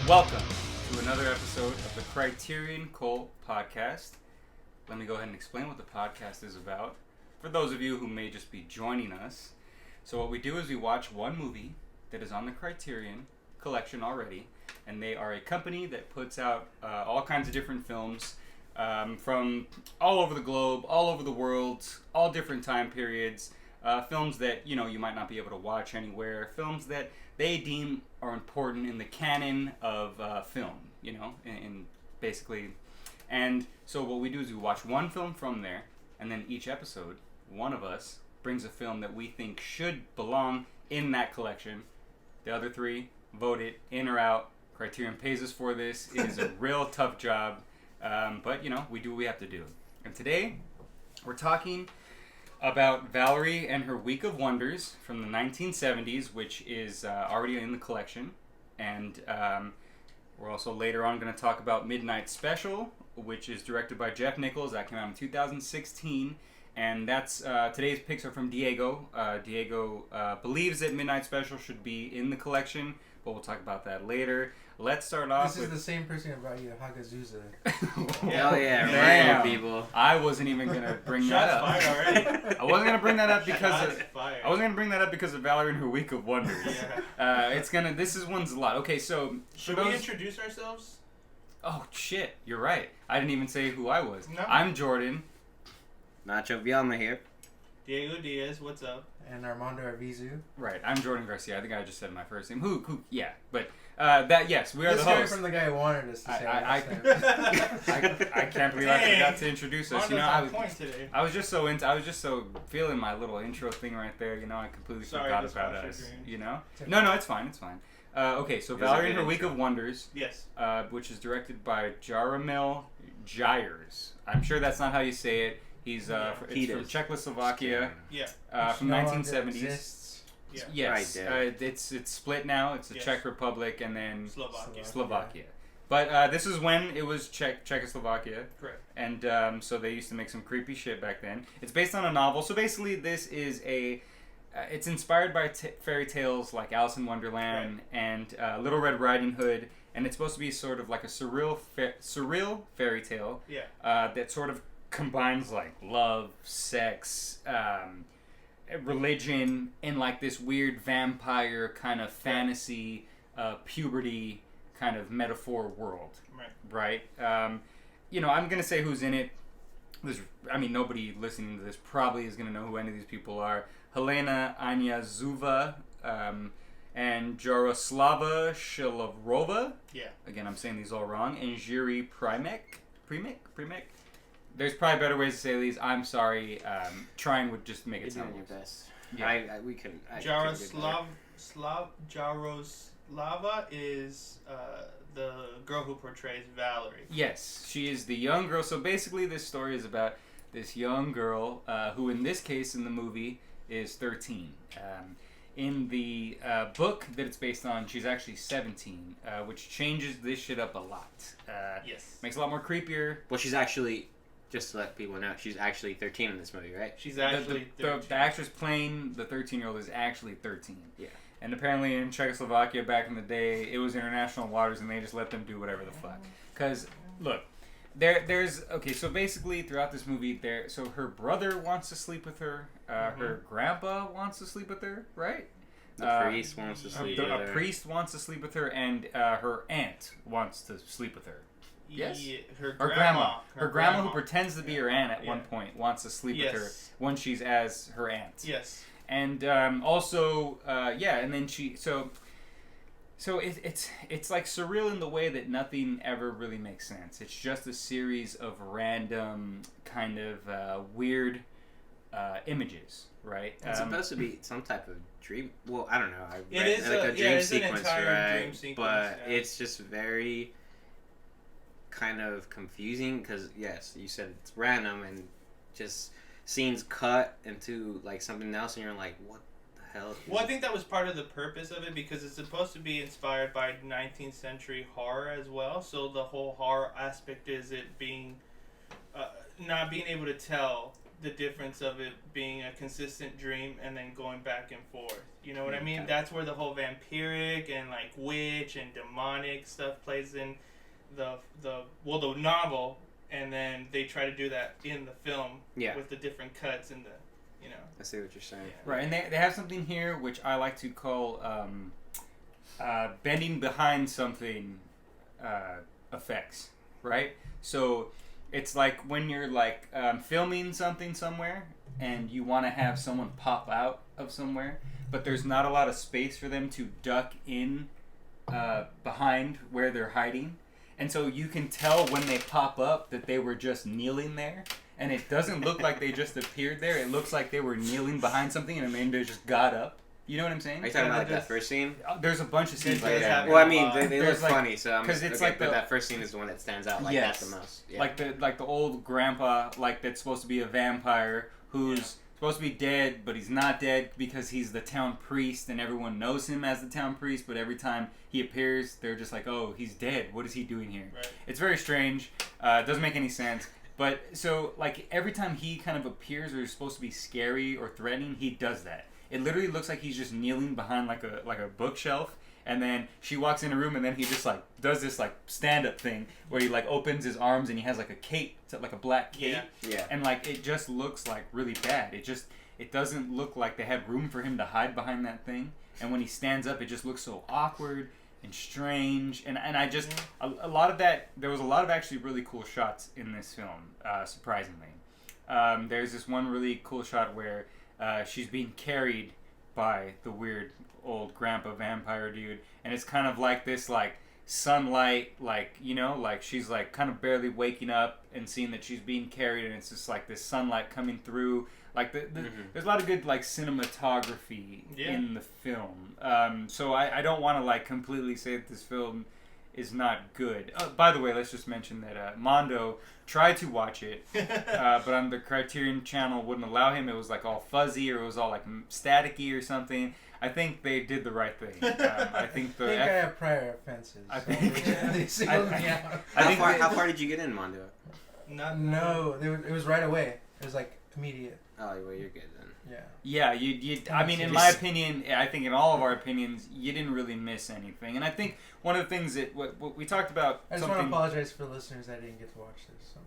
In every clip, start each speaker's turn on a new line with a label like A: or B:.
A: Welcome to another episode of the Criterion Cult Podcast. Let me go ahead and explain what the podcast is about for those of you who may just be joining us. So what we do is we watch one movie that is on the Criterion collection already, and they are a company that puts out all kinds of different films from all over the globe, all over the world, all different time periods, films that you might not be able to watch anywhere, films that they deem are important in the canon of film, in basically. And so what we do is we watch one film from there, and then each episode, one of us brings a film that we think should belong in that collection. The other three vote it in or out. Criterion pays us for this. It is a real tough job, but we do what we have to do. And today, we're talking about Valerie and her Week of Wonders from the 1970s, which is already in the collection. And we're also later on going to talk about Midnight Special, which is directed by Jeff Nichols. That came out in 2016. And that's today's picks are from Diego. Diego believes that Midnight Special should be in the collection, but we'll talk about that later. Let's start off with...
B: This is the same person who brought you Hagazusa.
C: Hell yeah,
A: Damn.
C: people.
A: I wasn't even gonna bring that up.
D: Shots fired already.
A: I wasn't gonna bring that up because
D: I
A: wasn't gonna bring that up because of Valerie and her Week of Wonders.
D: Yeah.
A: This is one's a lot. Okay, so
D: Should we introduce ourselves?
A: Oh shit, you're right. I didn't even say who I was.
D: No.
A: I'm Jordan.
C: Nacho Vialma here.
D: Diego Diaz, what's up?
B: And Armando Arvizu.
A: Right, I'm Jordan Garcia. I think I just said my first name. Who? Yeah, but yes, we are
B: This
A: the
B: guy
A: hosts.
B: from the guy who wanted us to say
A: I can't believe I forgot to introduce us.
D: On point today.
A: I was just so feeling my little intro thing right there. I completely forgot about us. No, it's fine. Okay, so Valerie and her Week of Wonders.
D: Yes.
A: Which is directed by Jaromil Jires. I'm sure that's not how you say it. He's from Czechoslovakia.
D: Yeah.
A: From
B: no
A: 1970s.
D: Yeah.
A: Yes,
C: Right,
A: it's split now. It's the
D: Yes.
A: Czech Republic and then
D: Slovakia.
A: Slovakia. But this is when it was Czechoslovakia.
D: Correct.
A: And so they used to make some creepy shit back then. It's based on a novel. So basically this is it's inspired by fairy tales like Alice in Wonderland and Little Red Riding Hood. And it's supposed to be sort of like a surreal fairy tale.
D: Yeah.
A: That sort of combines like love, sex, religion, and like this weird vampire kind of fantasy, puberty kind of metaphor world. Right. I'm gonna say who's in it. Nobody listening to this probably is gonna know who any of these people are. Helena Anyazuva, and Jaroslava Shilarova.
D: Yeah.
A: Again, I'm saying these all wrong. And Jiri Primek. There's probably better ways to say these. I'm sorry. Trying would just make it
C: You're
A: sound
C: doing your
A: worse.
C: best.
A: Yeah.
C: We can.
D: Jaroslava is the girl who portrays Valerie.
A: Yes, she is the young girl. So basically, this story is about this young girl who, in this case, in the movie, is 13. In the book that it's based on, she's actually 17, which changes this shit up a lot.
D: Yes.
A: Makes it a lot more creepier.
C: Well, she's actually, just to let people know, she's actually 13 in this movie, right?
D: She's actually
A: the actress playing the 13-year-old is actually 13.
C: Yeah.
A: And apparently in Czechoslovakia back in the day, it was international waters, and they just let them do whatever the fuck. Because, look, there's... Okay, so basically, throughout this movie, so her brother wants to sleep with her. Her grandpa wants to sleep with her, right?
C: The priest wants to sleep with her.
A: A priest wants to sleep with her, and her aunt wants to sleep with her. Yes?
D: Yeah,
A: Her grandma. Her grandma, who pretends to be her aunt at one point, wants to sleep with her when she's as her aunt.
D: Yes.
A: And also, and then she... So it's like surreal in the way that nothing ever really makes sense. It's just a series of random kind of weird images, right?
C: It's supposed to be some type of dream. Well, I don't know.
D: It is
C: like a dream sequence,
D: an entire
C: right?
D: dream sequence,
C: but it's just very kind of confusing because, yes, you said it's random and just scenes cut into like something else, and you're like, what the hell?
D: Well, I think that was part of the purpose of it because it's supposed to be inspired by 19th century horror as well. So the whole horror aspect is it being not being able to tell the difference of it being a consistent dream and then going back and forth. You know what I mean?
C: Okay.
D: That's where the whole vampiric and like witch and demonic stuff plays in the novel, and then they try to do that in the film with the different cuts and the, you know.
C: I see what you're saying.
A: Right, and they have something here which I like to call bending behind something effects, right? So it's like when you're like filming something somewhere and you want to have someone pop out of somewhere, but there's not a lot of space for them to duck in behind where they're hiding. And so you can tell when they pop up that they were just kneeling there. And it doesn't look like they just appeared there. It looks like they were kneeling behind something and then they just got up. You know what I'm saying?
C: Are you talking about like that first scene?
A: There's a bunch of scenes like that.
C: Well, I mean, they look
A: like,
C: funny, so I'm
A: because it's
C: okay,
A: like
C: but that first scene is the one that stands out like that the most. Yeah.
A: Like the old grandpa, like that's supposed to be a vampire who's supposed to be dead, but he's not dead because he's the town priest and everyone knows him as the town priest. But every time he appears, they're just like, "Oh, he's dead. What is he doing here?"
D: Right.
A: It's very strange. It doesn't make any sense. But so like every time he kind of appears or is supposed to be scary or threatening, he does that. It literally looks like he's just kneeling behind like a bookshelf, and then she walks in a room, and then he just like does this like stand up thing where he like opens his arms and he has like a cape, like a black cape, and like it just looks like really bad. It doesn't look like they had room for him to hide behind that thing, and when he stands up, it just looks so awkward and strange, and I just a lot of that. There was a lot of actually really cool shots in this film, surprisingly. There's this one really cool shot where she's being carried by the weird old grandpa vampire dude, and it's kind of like this like sunlight, like, you know, like she's like kind of barely waking up and seeing that she's being carried, and it's just like this sunlight coming through. Like there's a lot of good like cinematography in the film. So I don't want to like completely say that this film is not good. By the way, let's just mention that Mondo tried to watch it, but on the Criterion Channel wouldn't allow him. It was like all fuzzy, or it was all like staticky or something. I think they did the right thing. I think
B: I have prior offenses.
A: I think.
B: They singled me out.
C: How far did you get in, Mondo?
B: No, it was right away. It was like immediate.
C: Oh, well, you're good then.
B: Yeah.
A: Yeah, you. I mean, in my opinion, I think in all of our opinions, you didn't really miss anything. And I think one of the things that what we talked about.
B: I just want to apologize for the listeners that didn't get to watch this. So,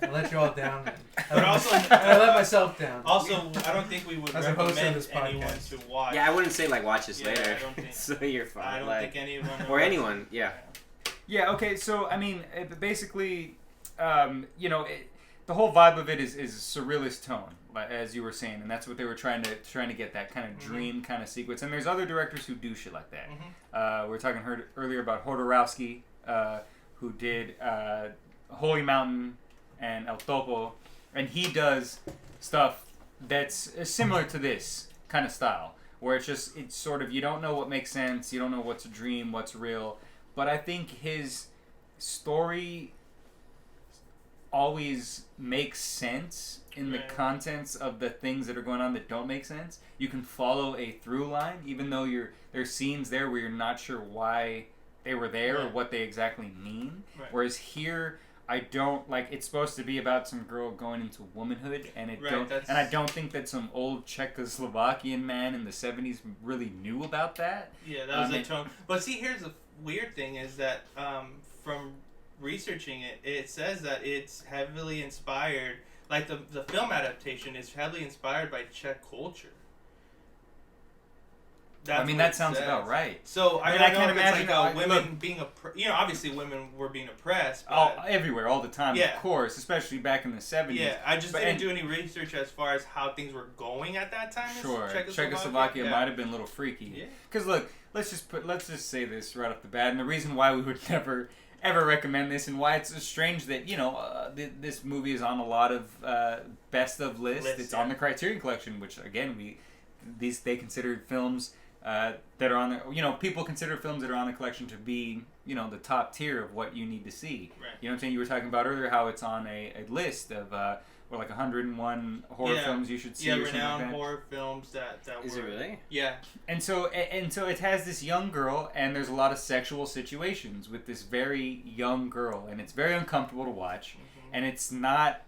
B: I let you all down.
D: But also,
B: I let myself down.
D: Also, I don't think we would
B: As a host of
D: recommend
B: this
D: anyone
B: podcast.
D: to watch.
C: Yeah, I wouldn't say like watch this
D: Yeah,
C: later.
D: I don't think-
C: So you're fine.
D: I don't
C: like,
D: think anyone
C: or anyone. Yeah.
A: Yeah. Okay. So I mean, basically, you know, the whole vibe of it is surrealist tone, as you were saying, and that's what they were trying to get, that kind of dream kind of sequence. And there's other directors who do shit like that. We were talking earlier about Jodorowsky, who did Holy Mountain and El Topo, and he does stuff that's similar to this kind of style, where it's sort of, you don't know what makes sense, you don't know what's a dream, what's real. But I think his story always makes sense in the contents of the things that are going on that don't make sense. You can follow a through line, even though there's scenes there where you're not sure why they were there or what they exactly mean. Right. Whereas here, I don't like. It's supposed to be about some girl going into womanhood, and I don't think that some old Czechoslovakian man in the 70s really knew about that.
D: Yeah, that was the tone. But see, here's the weird thing: is that from researching it, it says that it's heavily inspired. Like the film adaptation is heavily inspired by Czech culture.
A: I mean, that sounds about right.
D: So I can't imagine
A: like
D: women being obviously women were being oppressed. But
A: everywhere, all the time, of course, especially back in the 70s.
D: Yeah, I just didn't do any research as far as how things were going at that time.
A: Sure, Czechoslovakia might have been a little freaky. Yeah. Because look, let's just say this right off the bat, and the reason why we would never ever recommend this, and why it's strange that this movie is on a lot of best of lists. It's on the Criterion Collection, which again they consider films that are on the, people consider films that are on the collection to be, the top tier of what you need to see.
D: Right.
A: You know what I'm saying? You were talking about earlier how it's on a list of like 101 horror films you should see.
D: Yeah,
A: or something
D: renowned
A: like that.
D: Horror films that
C: Is
D: were.
C: Is it really?
D: Yeah.
A: And so it has this young girl, and there's a lot of sexual situations with this very young girl, and it's very uncomfortable to watch, and it's not.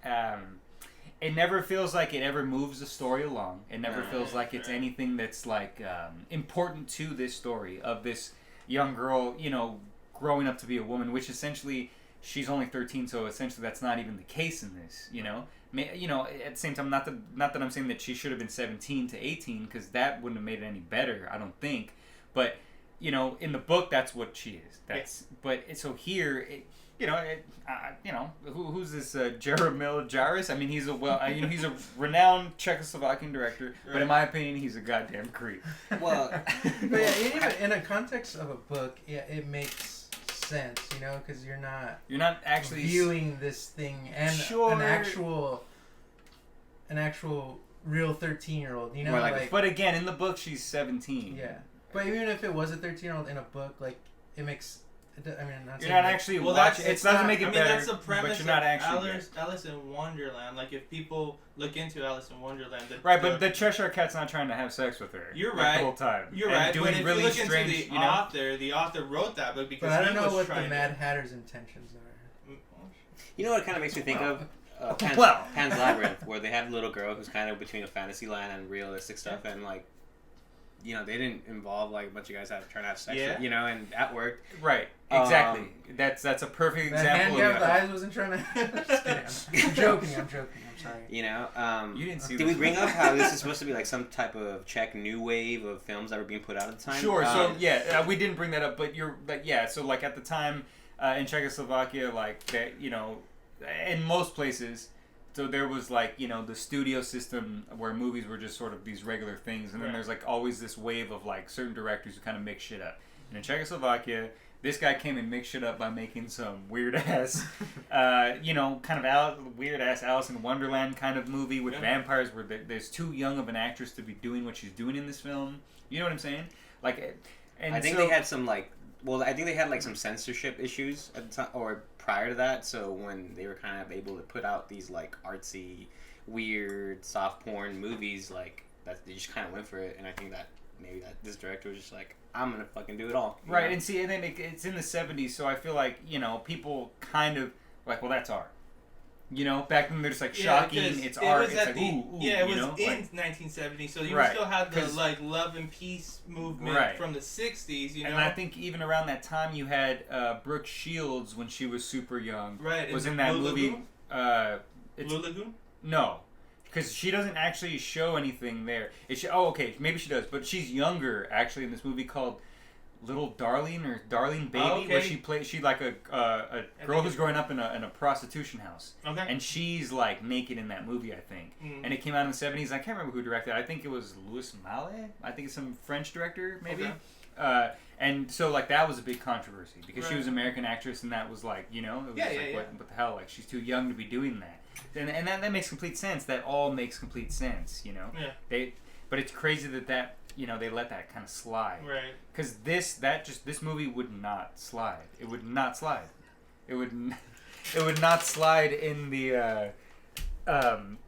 A: it never feels like it ever moves the story along. It never
C: Right,
A: feels like it's anything that's like important to this story of this young girl, you know, growing up to be a woman, which essentially she's only 13, so essentially that's not even the case in this, you know. You know, at the same time, not that I'm saying that she should have been 17 to 18, because that wouldn't have made it any better, I don't think. But you know, in the book, that's what she is. That's but so here. You know, who's this Jaromil Jaris? I mean, he's he's a renowned Czechoslovakian director, but in my opinion, he's a goddamn creep.
C: Well,
B: but yeah, even in a context of a book, yeah, it makes sense, you know, because you're not
A: actually
B: viewing this thing and an actual real 13-year-old, you know, like.
A: But again, in the book, she's 17.
B: Yeah, but even if it was a 13-year-old in a book, like it makes. I mean,
A: you're not actually watching. It doesn't make it better.
D: That's the premise.
A: But you're not actually.
D: Alice in Wonderland. Like if people look into Alice in Wonderland,
A: but the Cheshire Cat's not trying to have sex with her.
D: You're right.
A: The whole time.
D: You're right.
A: Doing
D: but if
A: really
D: you look
A: strange,
D: into the author wrote that book because
B: but I don't
D: he
B: know
D: was
B: what the
D: trying
B: Mad Hatter's intentions are.
C: you know what it kind of makes me think of? Pan's Labyrinth, where they had a little girl who's kind of between a fantasy land and realistic stuff, and like, you know, they didn't involve like a bunch of guys trying to have sex, you know, and that worked.
A: Right. Exactly. That's a perfect example.
B: The hand the eyes wasn't trying to. Just kidding. I'm joking. I'm sorry.
C: You know,
A: you didn't see.
C: Did we bring up how this is supposed to be like some type of Czech new wave of films that were being put out at the time?
A: Sure. So we didn't bring that up, but you're like, so like at the time in Czechoslovakia, like that, you know, in most places. So there was like, you know, the studio system where movies were just sort of these regular things, and then there's like always this wave of like certain directors who kind of make shit up. And in Czechoslovakia, this guy came and mixed shit up by making some weird ass, you know, kind of weird ass Alice in Wonderland kind of movie with vampires where there's too young of an actress to be doing what she's doing in this film. You know what I'm saying? Like, and
C: I think they had some like. Well, I think they had like some censorship issues at the time, or prior to that. So when they were kind of able to put out these like artsy, weird, soft porn movies, like that, they just kind of went for it. And I think that maybe that this director was just like, I'm gonna fucking do it all.
A: Right,
C: know?
A: and see, and then it's in the 70s, so I feel like, you know, people kind of like, well, that's art. You know, back then they're just like shocking. It's art. It's like ooh,
D: it was
A: you know?
D: in 1970, so you
A: right.
D: still had the like love and peace movement from the 60s. You know,
A: and I think even around that time you had Brooke Shields when she was super young.
D: Right,
A: was in that
D: Blue
A: movie.
D: Lagoon? Blue Lagoon?
A: No, because she doesn't actually show anything there. Okay, maybe she does, but she's younger actually in this movie called Little Darling or Darling Baby, where she like a girl who's growing up in a prostitution house. Okay. And she's like naked in that movie, I think. Mm. And it came out in the 70s. I can't remember who directed it. I think it was Louis Malle. I think it's some French director, maybe. Okay. And so like that was a big controversy because she was an American actress, and that was like, you know, it was what the hell? Like she's too young to be doing that. And that makes complete sense. That all makes complete sense, you know. Yeah. But it's crazy that you know, they let that kind of slide. Right. Because this movie would not slide. It would not slide. It would not slide in the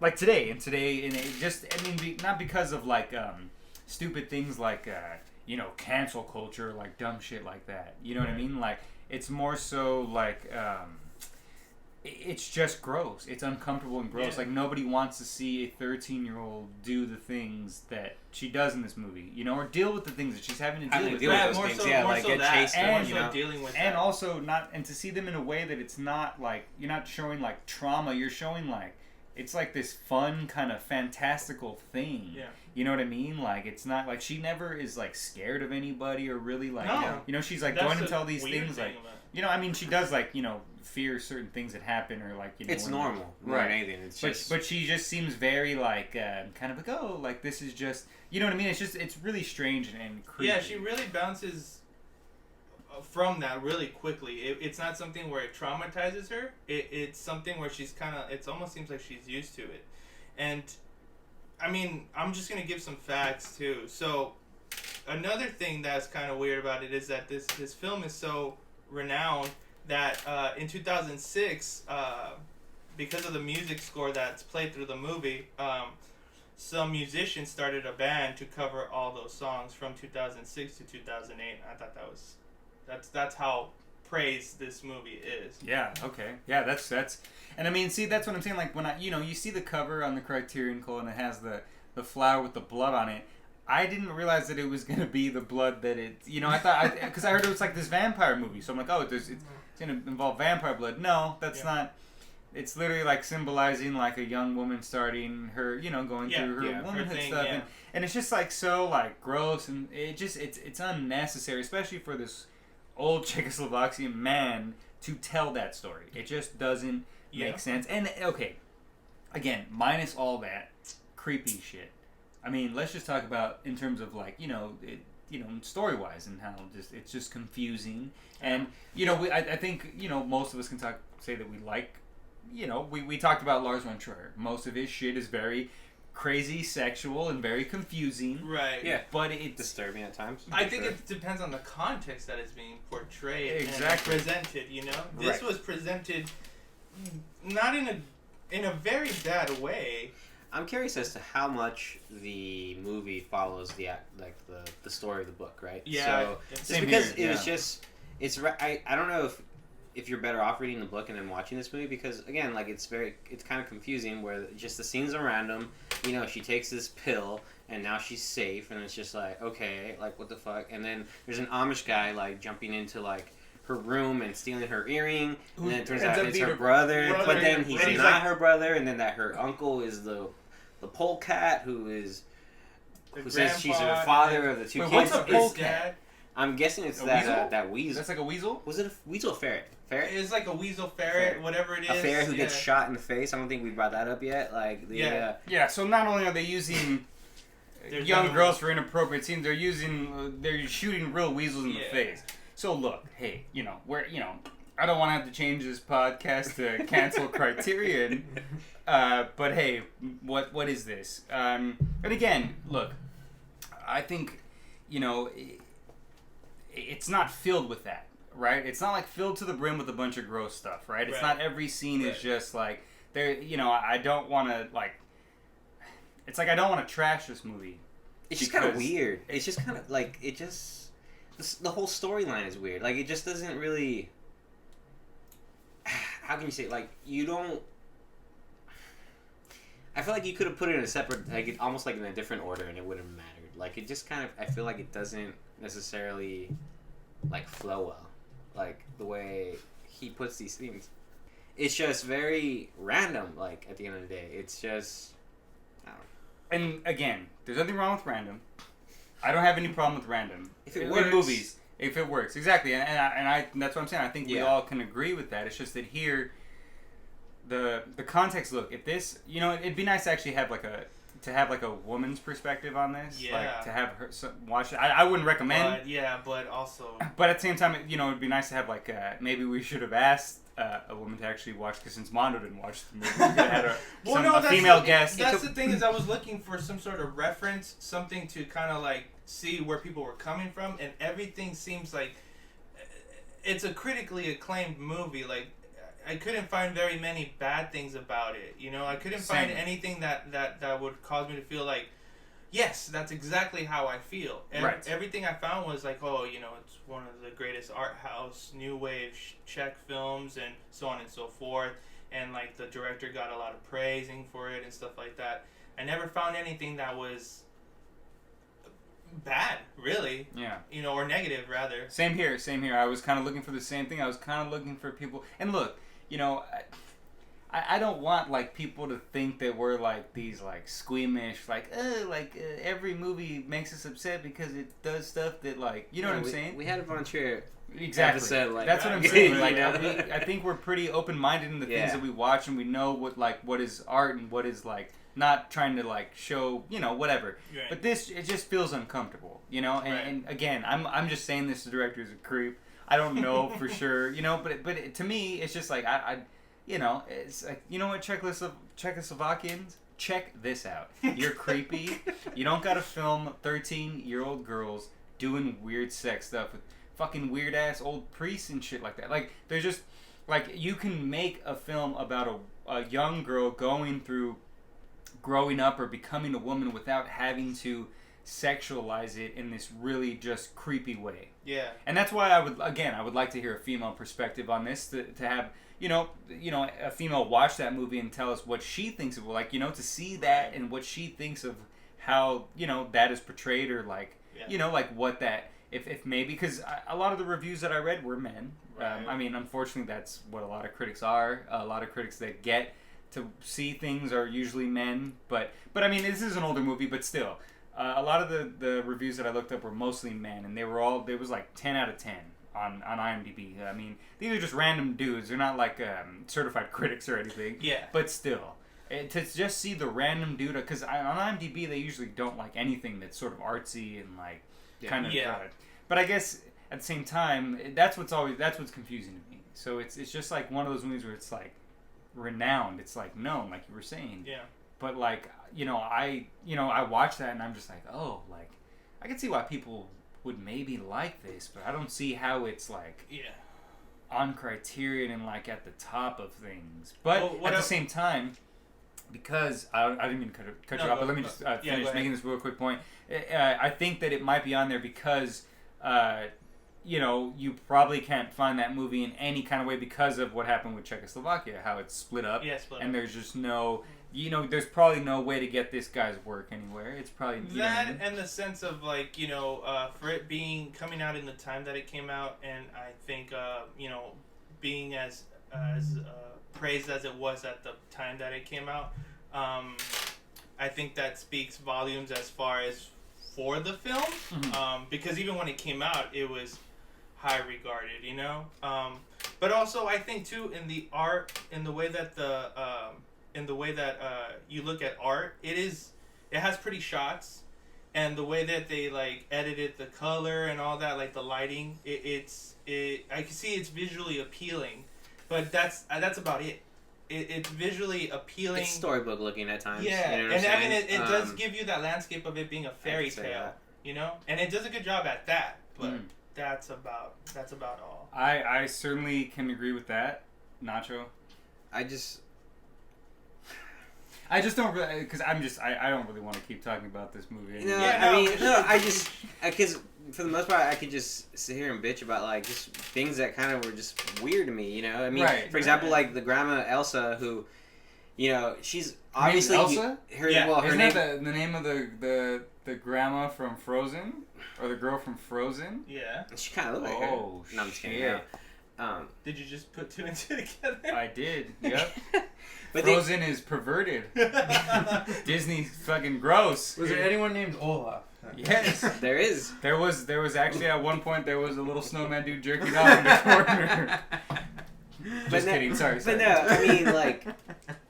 A: like today. And it just, I mean, not because of like stupid things like you know, cancel culture, like dumb shit like that. You know what I mean? Like it's more so like it's just gross. It's uncomfortable and gross. Yeah. Like nobody wants to see a 13-year-old do the things that she does in this movie, you know, or deal with the things that she's having to deal with.
C: Those things, like get chased,
A: and you know, dealing with and also to see them in a way that it's not like you're not showing like trauma. You're showing like it's like this fun kind of fantastical thing. Yeah. You know what I mean? Like it's not like she never is like scared of anybody or really like you know she's like going into all these things like you know, I mean she does like, you know, fear certain things that happen or like, you know,
C: it's normal more than anything. It's just
A: but she just seems very like kind of like, oh, like this is just, you know what I mean? It's really strange and creepy.
D: Yeah, she really bounces from that really quickly. It's not something where it traumatizes her. It's something where she's kind of, it almost seems like she's used to it. And I mean, I'm just gonna give some facts too. So another thing that's kind of weird about it is that this film is so renowned that in 2006, because of the music score that's played through the movie, some musicians started a band to cover all those songs from 2006 to 2008. I thought that's how praise this movie is.
A: Yeah. Okay. Yeah. That's. And I mean, see, that's what I'm saying. Like when you see the cover on the Criterion Cole and it has the flower with the blood on it. I didn't realize that it was gonna be the blood that it. I thought because I heard it was like this vampire movie, so I'm like, oh, it's gonna involve vampire blood. No, that's not. It's literally like symbolizing like a young woman starting her, going through her womanhood stuff, and it's just like so like gross, and it's unnecessary, especially for this old Czechoslovakian man to tell that story. It just doesn't make sense. And okay, again, minus all that creepy shit. I mean, let's just talk about in terms of like story wise and how it's just confusing, and I think most of us can say that we like. We talked about Lars von Trier. Most of his shit is very crazy, sexual, and very confusing.
D: Right.
C: Yeah.
A: But it's
C: disturbing at times.
D: I think it depends on the context that it's being portrayed and presented. This was presented not in a very bad way.
C: I'm curious as to how much the movie follows the story of the book, right?
D: Yeah.
C: So because it was just I don't know if you're better off reading the book and then watching this movie, because again, like it's kind of confusing where just the scenes are random. She takes this pill and now she's safe, and it's just like, okay, like what the fuck? And then there's an Amish guy like jumping into like her room and stealing her earring, and then it turns out it's her brother, but then he's not her brother, and then that her uncle is the polecat who says she's the father of the two kids.
D: What's a polecat?
C: I'm guessing it's that weasel.
A: That's like a weasel?
C: Was it a weasel or ferret? Ferret?
D: It's like a weasel ferret, whatever it is.
C: A ferret who gets shot in the face. I don't think we brought that up yet.
A: Yeah, so not only are they using young girls for inappropriate scenes, they're shooting real weasels in the face. So look, hey, I don't want to have to change this podcast to cancel Criterion, but hey, what is this? And again, look, I think, it's not filled with that, right? It's not like filled to the brim with a bunch of gross stuff, right? It's not every scene is just like there. I don't want to like. It's like I don't want to trash this movie.
C: It's just kind of weird. It's just kind of like the whole storyline is weird. Like it just doesn't really. How can you say it? Like you don't. I feel like you could have put it in a separate, almost like in a different order, and it wouldn't have mattered. Like it just kind of, I feel like it doesn't necessarily like flow well, like the way he puts these things. It's just very random. Like at the end of the day, it's just. I don't know.
A: And again, there's nothing wrong with random. I don't have any problem with random.
C: If it works.
A: In movies, if it works, exactly, and I that's what I'm saying. I think we all can agree with that. It's just that here. The context. Look, if this, it'd be nice to actually have like a woman's perspective on this.
D: Yeah.
A: Like to have her watch it. I wouldn't recommend.
D: But also.
A: But at the same time, it'd be nice to have like maybe we should have asked a woman to actually watch, because since Mondo didn't watch the movie, we could have had a female guest.
D: That's the thing is I was looking for some sort of reference, something to kind of like see where people were coming from, and everything seems like it's a critically acclaimed movie. Like. I couldn't find very many bad things about it. I couldn't find anything that would cause me to feel like, yes, that's exactly how I feel. And everything I found was like, oh, it's one of the greatest art house, new wave Czech films, and so on and so forth. And like the director got a lot of praising for it and stuff like that. I never found anything that was bad, really.
A: Yeah.
D: Or negative, rather.
A: Same here. I was kind of looking for the same thing. I was kind of looking for people. And look, I don't want like people to think that we're like these like squeamish, like every movie makes us upset because it does stuff that like what I'm saying.
C: We had a von Trier.
A: Exactly. That's what I'm saying. Like I think we're pretty open minded in the things that we watch, and we know what is art and what is like not trying to like show whatever. Right. But it just feels uncomfortable, And again, I'm just saying this. The director is a creep. I don't know for sure, but to me, it's just like, it's like, what, Czechoslovakians, check this out. You're creepy. You don't gotta film 13-year-old girls doing weird sex stuff with fucking weird-ass old priests and shit like that. Like, there's just, like, you can make a film about a young girl going through growing up or becoming a woman without having to sexualize it in this really just creepy way.
D: Yeah.
A: And that's why I would like to hear a female perspective on this, to have, a female watch that movie and tell us what she thinks of it, like, to see that and what she thinks of how, that is portrayed, or like, like what that, if maybe, because a lot of the reviews that I read were men.
D: Right.
A: I mean, unfortunately, that's what a lot of critics are. A lot of critics that get to see things are usually men. But I mean, this is an older movie, but still. A lot of the reviews that I looked up were mostly men, and there was like 10 out of 10 on IMDb. I mean, these are just random dudes. They're not like certified critics or anything.
D: Yeah.
A: But still, to just see the random dude, because on IMDb they usually don't like anything that's sort of artsy and like kind of.
D: Yeah.
A: But I guess at the same time, that's what's confusing to me. So it's just like one of those movies where it's like renowned. It's like known, like you were saying.
D: Yeah.
A: But like, I watch that and I'm just like, oh, like I can see why people would maybe like this, but I don't see how it's like on Criterion and like at the top of things. But at the same time, because I didn't mean to cut you off, but let me just finish making this real quick point. I think that it might be on there because you probably can't find that movie in any kind of way because of what happened with Czechoslovakia, how it's split up.
D: Yeah,
A: and there's just no, there's probably no way to get this guy's work anywhere. It's probably
D: that, and the sense of like, for it coming out in the time that it came out, and I think being as praised as it was at the time that it came out, I think that speaks volumes as far as for the film, because even when it came out, it was high regarded, but also I think too in the art, in the way that you look at art, it has pretty shots, and the way that they like edited the color and all that, like the lighting, I can see it's visually appealing, but that's about it. It's visually appealing.
C: It's storybook looking at times.
D: Yeah,
C: you know
D: and I mean
C: saying?
D: it does give you that landscape of it being a fairy tale, and it does a good job at that. But that's about all.
A: I certainly can agree with that, Nacho. I just don't really, because I don't really want to keep talking about this movie anymore.
C: Because for the most part, I could just sit here and bitch about like just things that kind of were just weird to me, I mean, for example, like the grandma Elsa, who, she's obviously
A: Elsa?
C: Her
A: Isn't
C: name.
A: that the name of the grandma from Frozen, or the girl from Frozen?
D: Yeah.
C: She kind of looked like her.
A: Oh,
C: no, I'm just kidding.
A: shit.
D: Did you just put two and two together?
A: I did. Yep.
C: But
A: Frozen is perverted. Disney's fucking gross.
B: Was there anyone named Olaf?
A: Yes,
C: there is.
A: There was actually at one point there was a little snowman dude jerking off in the corner. Just kidding. Sorry.
C: But no, I mean like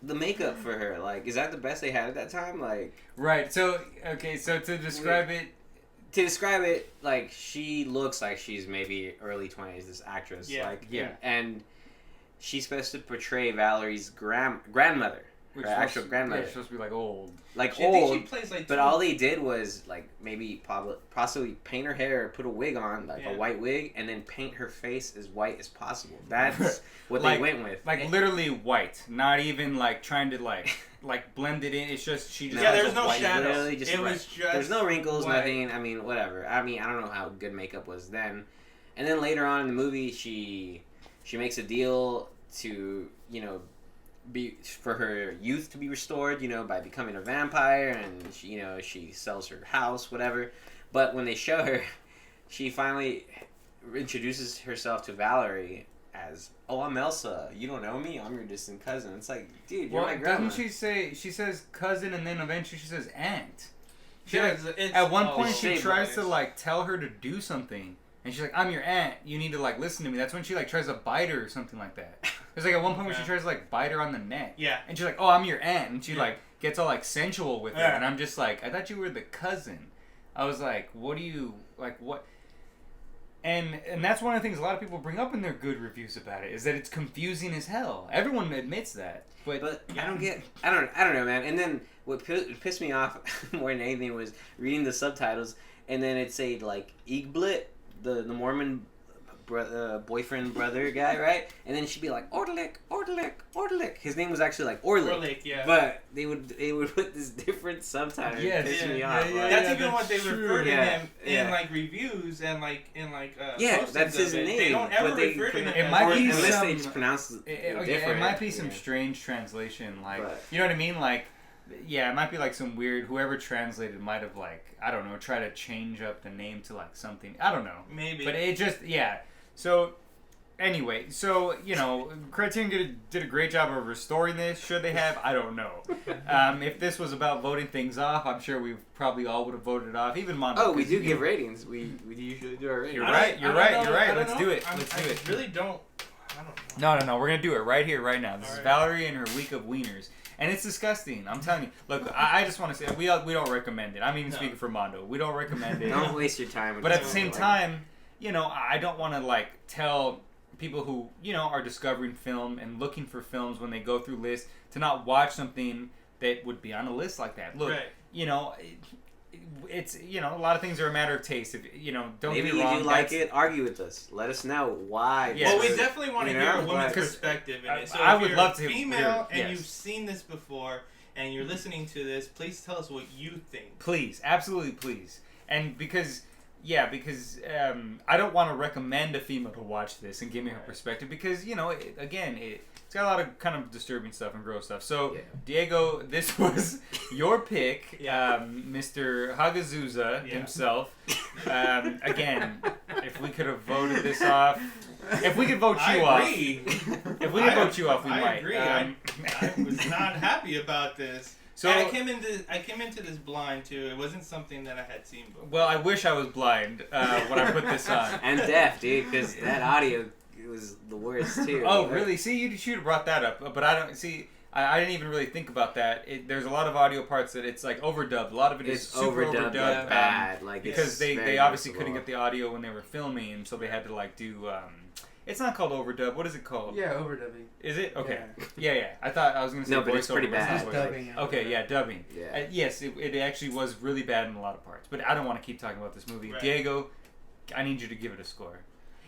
C: the makeup for her. Like, is that the best they had at that time? Like.
A: Right. So okay. So to describe it,
C: like she looks like she's maybe early 20s. This actress.
D: Yeah.
C: Like.
A: Yeah.
C: And she's supposed to portray Valerie's grandmother. Her actual grandmother.
A: Yeah, she's supposed to be like old.
C: Like
D: I
C: old.
D: think she plays like
C: but all they did was like maybe possibly paint her hair, put a wig on, like a white wig, and then paint her face as white as possible. That's what they went with.
A: Like literally white, not even like trying to like blend it in. It's just she just
D: there was no
A: white
D: shadows.
C: Just
D: it was just
C: there's no wrinkles,
D: white.
C: nothing. I mean, whatever. I mean, I don't know how good makeup was then. And then later on in the movie, she makes a deal to be for her youth to be restored, by becoming a vampire, and she sells her house, whatever. But when they show her, she finally introduces herself to Valerie as, "Oh, I'm Elsa. You don't know me? I'm your distant cousin." It's like, dude, you're my grandma.
A: Doesn't she says cousin, and then eventually she says aunt.
D: It's
A: at one point she
C: shaped
A: tries
C: like
A: to like tell her to do something, and she's like, "I'm your aunt. You need to like listen to me." That's when she like tries to bite her or something like that. There's like at one point where she tries to like bite her on the neck.
D: Yeah.
A: And she's like, "Oh, I'm your aunt," and she like gets all like sensual with her, and I'm just like, I thought you were the cousin. I was like, what do you like? What? And that's one of the things a lot of people bring up in their good reviews about it, is that it's confusing as hell. Everyone admits that, but
C: I don't know, man. And then what pissed me off more than anything was reading the subtitles, and then it said like Igblit, the Mormon boyfriend brother guy, right? And then she'd be like Orlik. His name was actually like Orlik.
D: Yeah.
C: But they would put this different subtitle.
A: Yes.
C: Piss me
B: Yeah,
C: off.
B: yeah,
C: like,
D: That's even what they refer to him in
C: Yeah.
D: like reviews and like in
C: that's
D: postings
C: his
D: of it.
C: name.
D: They don't ever
C: but they
D: refer to him.
A: It might be
C: unless
A: some-
C: they just pronounce it different.
A: It might be some strange translation, like you know what I mean, like. Yeah, it might be like some weird. Whoever translated might have like I don't know, try to change up the name to like something. I don't know.
D: Maybe.
A: But it just So anyway, Criterion did a great job of restoring this. Should they have? I don't know. If this was about voting things off, I'm sure we probably all would have voted it off. Even Mondo.
C: Oh, we do give ratings. We usually do our ratings.
A: You're right. You're right. Let's do it.
D: I really don't. I don't know.
A: No. We're gonna do it right here, right now. This is
D: All right.
A: Valerie and her week of wieners. And it's disgusting. I'm telling you. Look, I just want to say we don't recommend it. I'm even speaking for Mondo. We don't recommend it.
C: Don't waste your time. with
A: But at the
C: this
A: same
C: one.
A: time, I don't want to like tell people who are discovering film and looking for films when they go through lists to not watch something that would be on a list like that. Look,
D: Right.
A: it's a lot of things are a matter of taste. If don't
C: Maybe
A: get me wrong.
C: you like it. Argue with us. Let us know why.
A: Yes.
D: Well, we definitely want to hear a woman's
A: Because
D: perspective in it. So
A: I
D: if
A: would
D: you're
A: love to
D: female
A: hear-
D: and
A: yes.
D: you've seen this before and you're listening to this, please tell us what you think.
A: Please, absolutely, please, and because I don't want to recommend a female to watch this and give me her perspective because it's got a lot of kind of disturbing stuff and gross stuff. So Diego, this was your pick, Mr. Hagazusa himself. Again, if we could have voted this off, if we could vote you off, if we could vote you off, we might.
D: I agree. I was not happy about this.
A: So
D: and I came into this blind too. It wasn't something that I had seen before.
A: well, I wish I was blind when I put this on.
C: And deaf, dude, because that audio was the worst too.
A: Oh, really? See, you should have brought that up, but I don't see. I didn't even really think about that. There's a lot of audio parts that it's like overdubbed. A lot of it is super overdubbed,
C: bad, like
A: because they
C: very
A: obviously
C: noticeable.
A: couldn't get the audio when they were filming, so they had to like do. It's not called overdub. What is it called?
B: Yeah, overdubbing.
A: Is it? Okay. Yeah. I thought I was gonna say
C: No, but it's
A: voiceover,
C: pretty
A: but it's not
C: bad.
B: Just
A: voiceover.
B: dubbing.
A: Okay, yeah, dubbing.
C: Yeah.
A: Yes, it actually was really bad in a lot of parts, but I don't want to keep talking about this movie.
D: Right.
A: Diego, I need you to give it a score.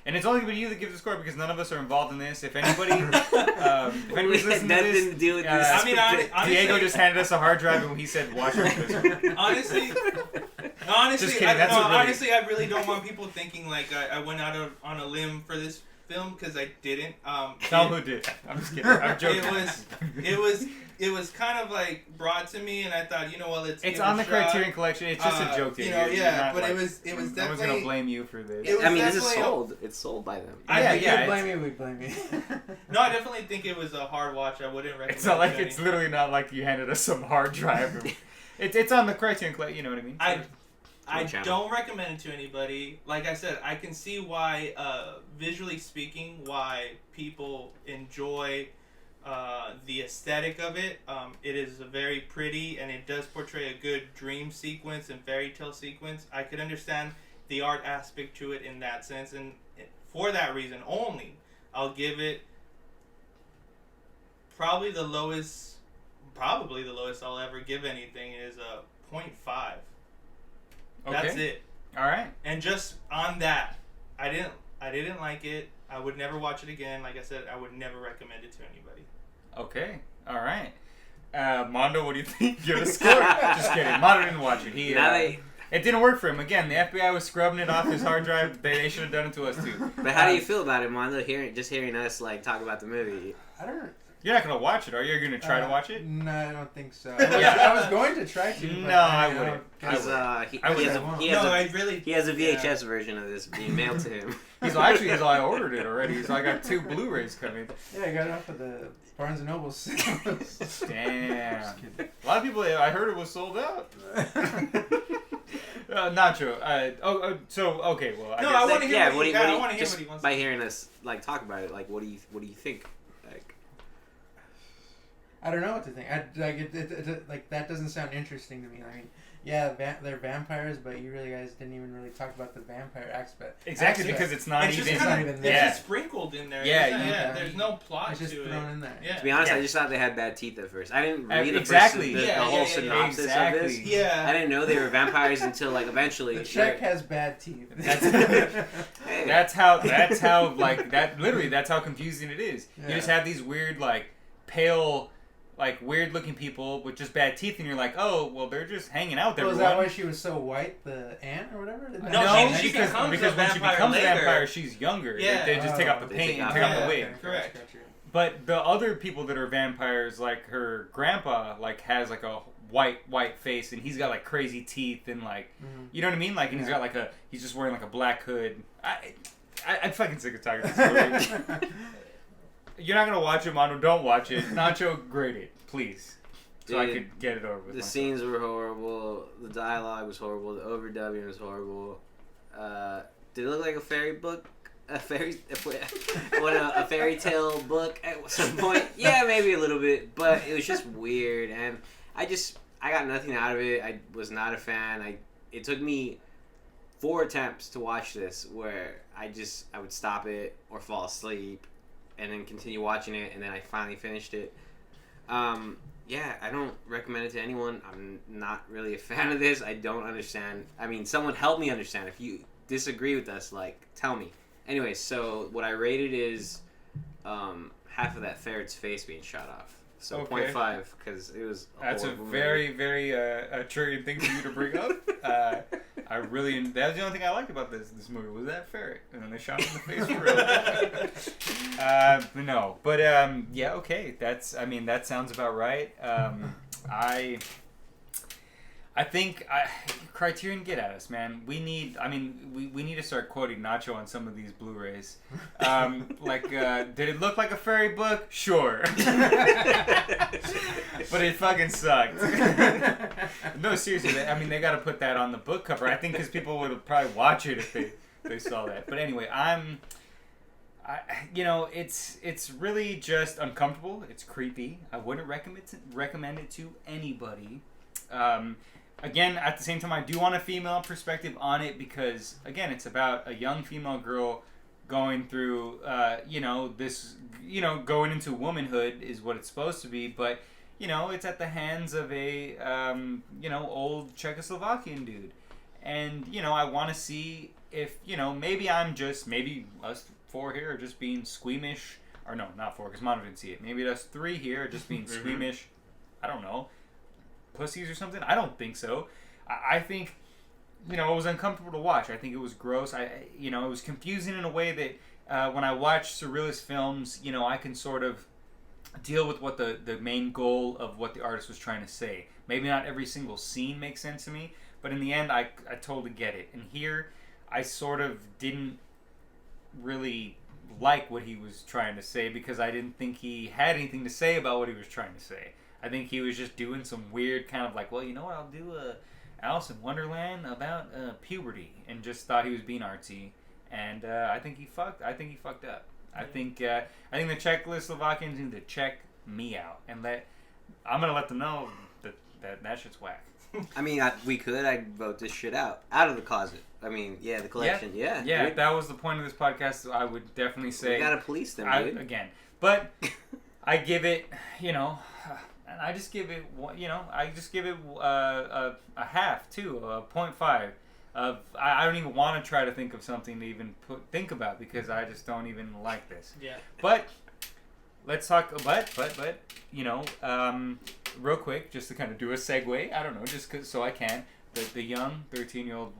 A: And it's only going to be you that gives the score because none of us are involved in this. If anybody, if anybody's listening to this,
C: nothing to do with this.
D: I mean, honestly,
A: Diego just handed us a hard drive and he said, "Watch it."
D: honestly,
A: Just kidding, that's what really-
D: honestly, I really don't want people thinking like I went out on a limb for this film because I didn't.
A: Tell who did. I'm just kidding. I'm joking.
D: It was kind of like brought to me, and I thought,
A: It's on the Criterion Collection. It's just a joke.
D: But
A: like,
D: it was
A: no one's
D: definitely.
A: gonna blame you for this.
D: It was
C: I mean, this is
D: definitely
C: sold. It's sold by them.
B: You blame me, we blame me.
D: No, I definitely think it was a hard watch. I wouldn't recommend.
A: It's not like
D: it
A: it's literally not like you handed us some hard drive. It's on the Criterion Collection. You know what I mean?
D: I don't recommend it to anybody. Like I said, I can see why, visually speaking, why people enjoy the aesthetic of it. It is very pretty, and it does portray a good dream sequence and fairy tale sequence. I could understand the art aspect to it in that sense, and for that reason only, I'll give it probably the lowest I'll ever give anything is a 0.5. That's it.
A: All right.
D: And just on that, I didn't like it. I would never watch it again. Like I said, I would never recommend it to anybody.
A: Okay. All right. Mondo, what do you think? Give it a score. Just kidding. Mondo didn't watch it. It didn't work for him. Again, the FBI was scrubbing it off his hard drive. They should have done it to us too.
C: But how do you feel about it, Mondo? Hearing us like talk about the movie.
B: I don't.
A: You're not gonna watch it, are you? You're gonna try to watch it?
B: No, I don't think so. I was going to try to. But
A: No, I wouldn't.
C: He has a VHS version of this being mailed to him.
A: I ordered it already, so I got 2 Blu-rays coming.
B: Yeah, I got it off of the Barnes and Nobles.
A: Damn. A lot of people, I heard it was sold out. Nacho. Okay. Well,
D: No, I want to hear what he
C: just
D: wants.
C: by hearing us like talk about it, like what do you think? Like,
B: I don't know what to think. Like that doesn't sound interesting to me. I mean, Yeah, they're vampires, but you really guys didn't even really talk about the vampire aspect.
A: Exactly, because it's not even
B: there.
D: It's just sprinkled in there.
A: Yeah,
D: there's no plot
B: it's just
D: to
B: thrown
D: it.
B: in there.
D: Yeah.
C: To be honest, I just thought they had bad teeth at first. I didn't read
A: Exactly.
C: the whole synopsis of this.
D: Yeah.
C: I didn't know they were vampires until like eventually.
B: The Czech has bad teeth.
A: That's how like that. Literally, that's how confusing it is.
B: Yeah.
A: You just have these weird like pale. Like weird looking people with just bad teeth, and you're like, oh, well, they're just hanging out with everyone.
B: Is that why she was so white, the aunt or whatever?
A: No,
D: she
A: because when she becomes a vampire, she's younger.
D: Yeah.
A: They just take off the paint and take off the wig.
B: Okay,
D: Correct.
A: But the other people that are vampires, like her grandpa, like has like a white face, and he's got like crazy teeth, and like, you know what I mean? Like, and he's got like he's just wearing like a black hood. I'm fucking sick of talking about this movie. You're not gonna watch it, Mono. Don't watch it. Nacho, grade it, please, so I could get it over with.
C: The scenes were horrible. The dialogue was horrible. The overdubbing was horrible. Did it look like a fairy book? A fairy tale book at some point? Yeah, maybe a little bit, but it was just weird, and I got nothing out of it. I was not a fan. It took me 4 attempts to watch this, where I would stop it or fall asleep, and then continue watching it, and then I finally finished it. Yeah, I don't recommend it to anyone. I'm not really a fan of this. I don't understand. I mean, someone help me understand. If you disagree with us, like, tell me. Anyway, so what I rated is half of that ferret's face being shot off. So
A: Okay.
C: 0.5, because it was
A: That's a
C: horrible
A: very,
C: movie.
A: very triggering thing for you to bring up. I really, that was the only thing I liked about this movie was that ferret, and then they shot him in the face for real. No, but yeah, okay. That sounds about right. I think Criterion, get at us, man. We need to start quoting Nacho on some of these Blu-rays. Did it look like a fairy book? Sure. But it fucking sucked. No, seriously. They got to put that on the book cover. I think because people would probably watch it if they saw that. But anyway, it's really just uncomfortable. It's creepy. I wouldn't recommend it to anybody. Again, at the same time, I do want a female perspective on it because, again, it's about a young female girl going through, going into womanhood is what it's supposed to be, but, it's at the hands of a, old Czechoslovakian dude. And, I want to see if, maybe us 4 here are just being squeamish, or no, not 4, because Mono didn't see it. Maybe us 3 here are just being squeamish, I don't know, pussies or something? I don't think so. I think, it was uncomfortable to watch. I think it was gross. It was confusing in a way that when I watch surrealist films, I can sort of deal with what the main goal of what the artist was trying to say. Maybe not every single scene makes sense to me, but in the end, I totally get it. And here, I sort of didn't really like what he was trying to say because I didn't think he had anything to say about what he was trying to say. I think he was just doing some weird kind of like, well, you know what, I'll do a Alice in Wonderland about puberty, and just thought he was being artsy, and I think he fucked up. I think the Czechoslovakians need to check me out, and I'm gonna let them know that shit's whack.
C: I'd vote this shit out of the closet. The collection, yeah.
A: Yeah, if that was the point of this podcast, I would definitely say...
C: We gotta police them, dude.
A: Again. But I give it, and I just give it, a half, too, a 0.5. I don't even want to try to think of something to even think about because I just don't even like this.
D: Yeah.
A: But let's talk, real quick, just to kind of do a segue, I don't know, just so I can, the young 13-year-old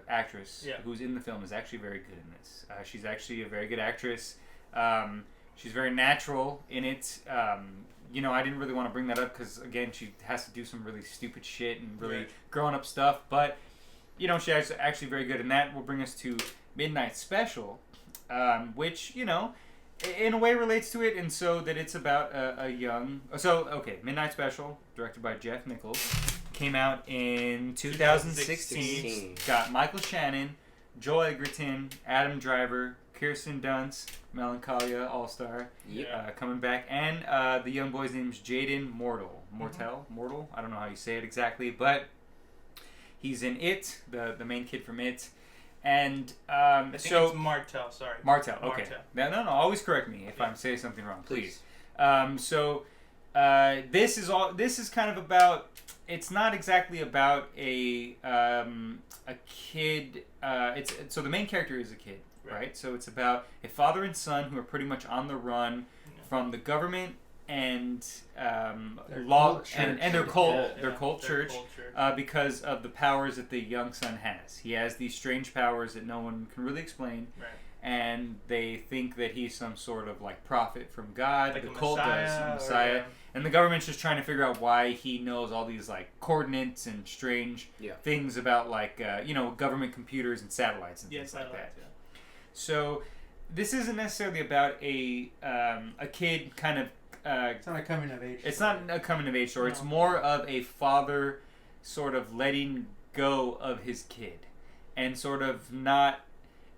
A: actress who's in the film is actually very good in this. She's actually a very good actress. She's very natural in it. I didn't really want to bring that up because, again, she has to do some really stupid shit and really grown-up stuff. But, she's actually very good. And that will bring us to Midnight Special, which, in a way relates to it. And so that it's about a young... Midnight Special, directed by Jeff Nichols, came out in 2016. Got Michael Shannon, Joel Edgerton, Adam Driver, Kristen Dunst, Melancholia All-Star, coming back, and the young boy's name is Jaden Mortal. I don't know how you say it exactly, but He's in It, the main kid from It. And
D: I think it's Martell, sorry.
A: Martell, okay. No, always correct me if I'm saying something wrong, please. This is kind of about, it's not exactly about a kid, so the main character is a kid, right? So it's about a father and son who are pretty much on the run from the government and law and their cult church because of the powers that the young son has. He has these strange powers that no one can really explain, and they think that he's some sort of like prophet from God. Like the cult does, Messiah, and the government's just trying to figure out why he knows all these like coordinates and strange things about like government computers and satellites and things like that. Yeah. So this isn't necessarily about a kid kind of.
B: It's not a coming of age.
A: It's not a coming of age story. No. It's more of a father sort of letting go of his kid, and sort of not.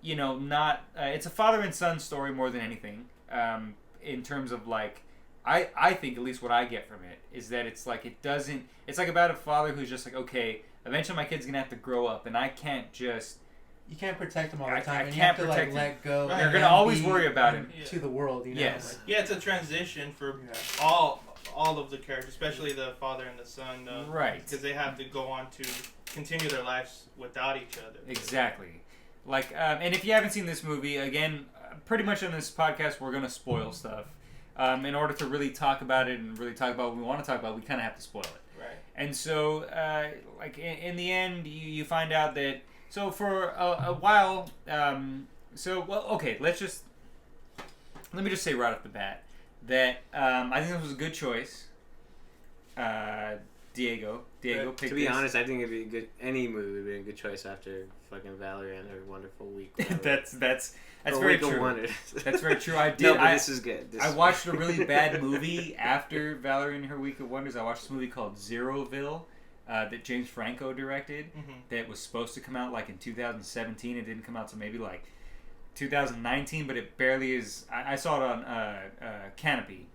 A: It's a father and son story more than anything. In terms of like, I think at least what I get from it is that it's like it's like about a father who's just like, okay, eventually my kid's gonna have to grow up, and I can't just.
B: You can't protect him all the time.
A: I can't protect him.
B: Let go.
A: You're gonna always worry about him
B: to the world.
A: Yes.
D: It's a transition for all of the characters, especially the father and the son.
A: Right.
D: Because they have to go on to continue their lives without each other.
A: Exactly. Like, and if you haven't seen this movie, again, pretty much on this podcast, we're gonna spoil stuff. In order to really talk about it and really talk about what we want to talk about, we kind of have to spoil it.
D: Right.
A: And so, like in the end, you find out that. So for a while, let me just say right off the bat that I think this was a good choice. Diego picked this.
C: To be honest, I think it'd be any movie would be a good choice after fucking Valerie and her wonderful week.
A: That's very true. That's very true. I did.
C: But this is good.
A: I watched a really bad movie after Valerie and her Week of Wonders. I watched this movie called Zeroville. That James Franco directed, that was supposed to come out like in 2017. It didn't come out till maybe like 2019, but it barely is. I saw it on Canopy,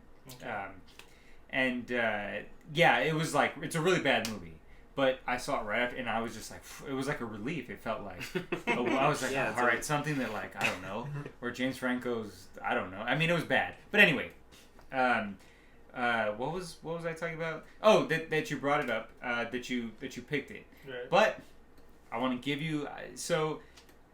A: it was like, it's a really bad movie. But I saw it right after, and I was just like, it was like a relief. It felt like, I was like, all right, something that like, I don't know, or James Franco's, I don't know. I mean, it was bad, but anyway. What was I talking about? Oh, that you brought it up. That you picked it.
D: Right.
A: But I want to give you. So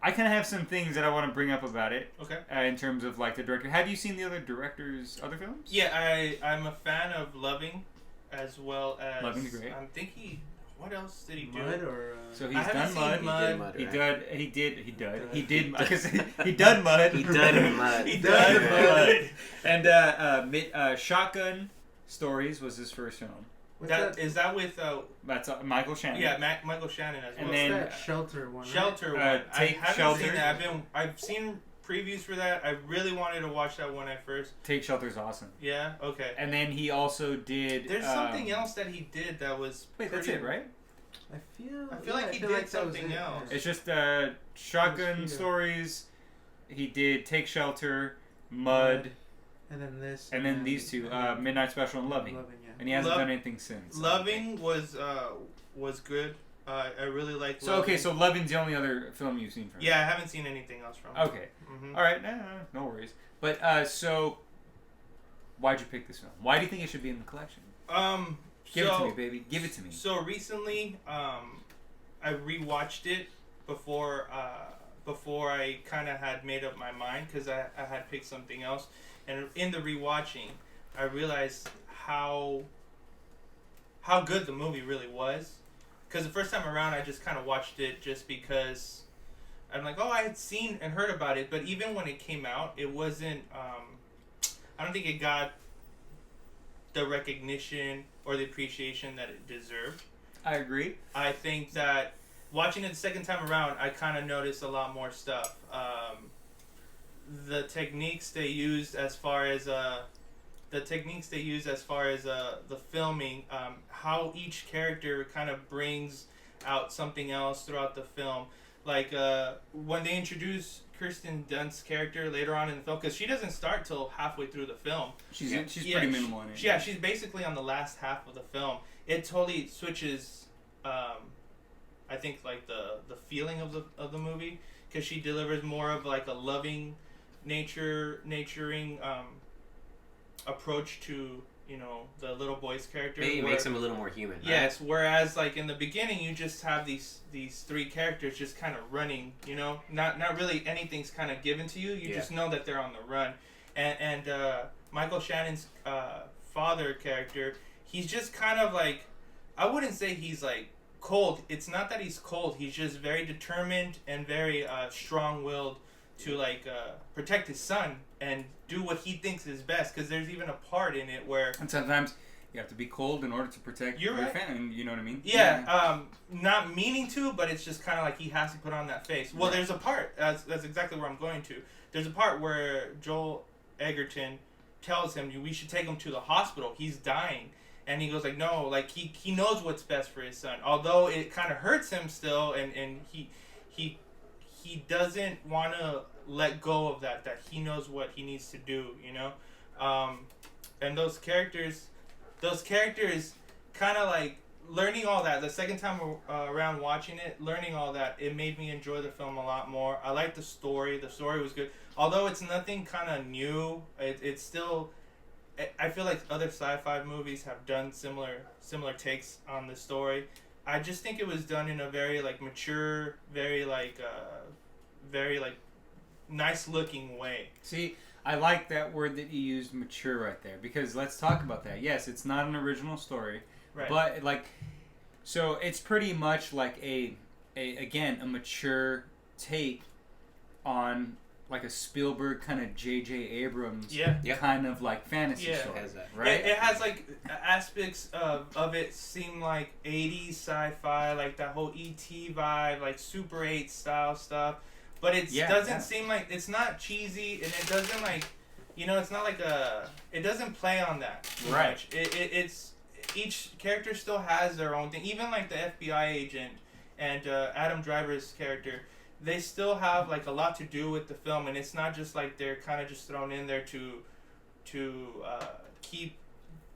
A: I kind of have some things that I want to bring up about it.
D: Okay.
A: In terms of like the director, have you seen the other director's other films?
D: Yeah, I'm a fan of Loving, as well as.
A: Loving's great.
D: I'm thinking. What else did he do?
B: Mud or
A: so he's done Mud. He done Mud. And Shotgun Stories was his first film.
D: Is that with
A: that's Michael Shannon.
D: Yeah, Michael Shannon as well.
B: And then that Shelter one.
D: Shelter one. I haven't seen that. I've seen previews for that. I really wanted to watch that one at first.
A: Take Shelter's awesome.
D: Yeah. Okay.
A: And then he also did.
D: There's something else that he did that was.
A: Wait, that's it, right?
D: I feel like he did something else.
A: It's just Shotgun Stories. He did Take Shelter, Mud,
B: and then this,
A: and then these two, Midnight Special and Loving. And he hasn't done anything since.
D: Loving was good. I really like.
A: So Loving. So Loving's the only other film you've seen from him.
D: Yeah, I haven't seen anything else from him.
A: Okay, all right, no worries. But so, why'd you pick this film? Why do you think it should be in the collection? Give it to me, baby. Give it to me.
D: So recently, I rewatched it before I kind of had made up my mind because I had picked something else, and in the rewatching, I realized how good the movie really was. Because the first time around, I just kind of watched it just because I'm like, I had seen and heard about it, but even when it came out, it wasn't. I don't think it got the recognition or the appreciation that it deserved.
A: I agree.
D: I think that watching it the second time around, I kind of noticed a lot more stuff. The techniques they used as far as the filming, how each character kind of brings out something else throughout the film. Like when they introduce Kristen Dunst's character later on in the film, because she doesn't start till halfway through the film.
A: She's pretty minimal in it.
D: Yeah, she's basically on the last half of the film. It totally switches I think like the feeling of the movie, because she delivers more of like a loving nurturing approach to, you know, the little boy's character.
C: Maybe it makes him a little more human.
D: Yes, right? Whereas like in the beginning you just have these three characters just kind of running, you know, not really anything's kind of given to you. You just know that they're on the run, and Michael Shannon's father character, he's just kind of like, I wouldn't say he's like cold. It's not that he's cold. He's just very determined and very strong-willed to like protect his son and do what he thinks is best. Because there's even a part in it where,
A: and sometimes you have to be cold in order to protect your family. You know what I mean?
D: Yeah. Not meaning to, but it's just kind of like he has to put on that face. Well, there's a part. That's exactly where I'm going to. There's a part where Joel Edgerton tells him we should take him to the hospital. He's dying. And he goes like, no, like he knows what's best for his son. Although it kind of hurts him still, and he doesn't want to let go of that he knows what he needs to do, you know? And those characters kind of like learning all that. The second time around watching it, learning all that, it made me enjoy the film a lot more. I liked the story. The story was good. Although it's nothing kind of new, it's still... I feel like other sci-fi movies have done similar takes on the story. I just think it was done in a very like mature, very like nice looking way.
A: See, I like that word that you used, mature, right there, because let's talk about that. Yes, it's not an original story, right? But like, so it's pretty much like a mature take on like a Spielberg kind of J.J. Abrams kind of like fantasy story, right?
D: It has like aspects of it seem like 80s sci-fi, like that whole E.T. vibe, like Super 8 style stuff. But it doesn't seem like, it's not cheesy, and it doesn't like, you know, it's not like it doesn't play on that too much. It's each character still has their own thing. Even like the FBI agent and Adam Driver's character, they still have like a lot to do with the film, and it's not just like they're kind of just thrown in there to keep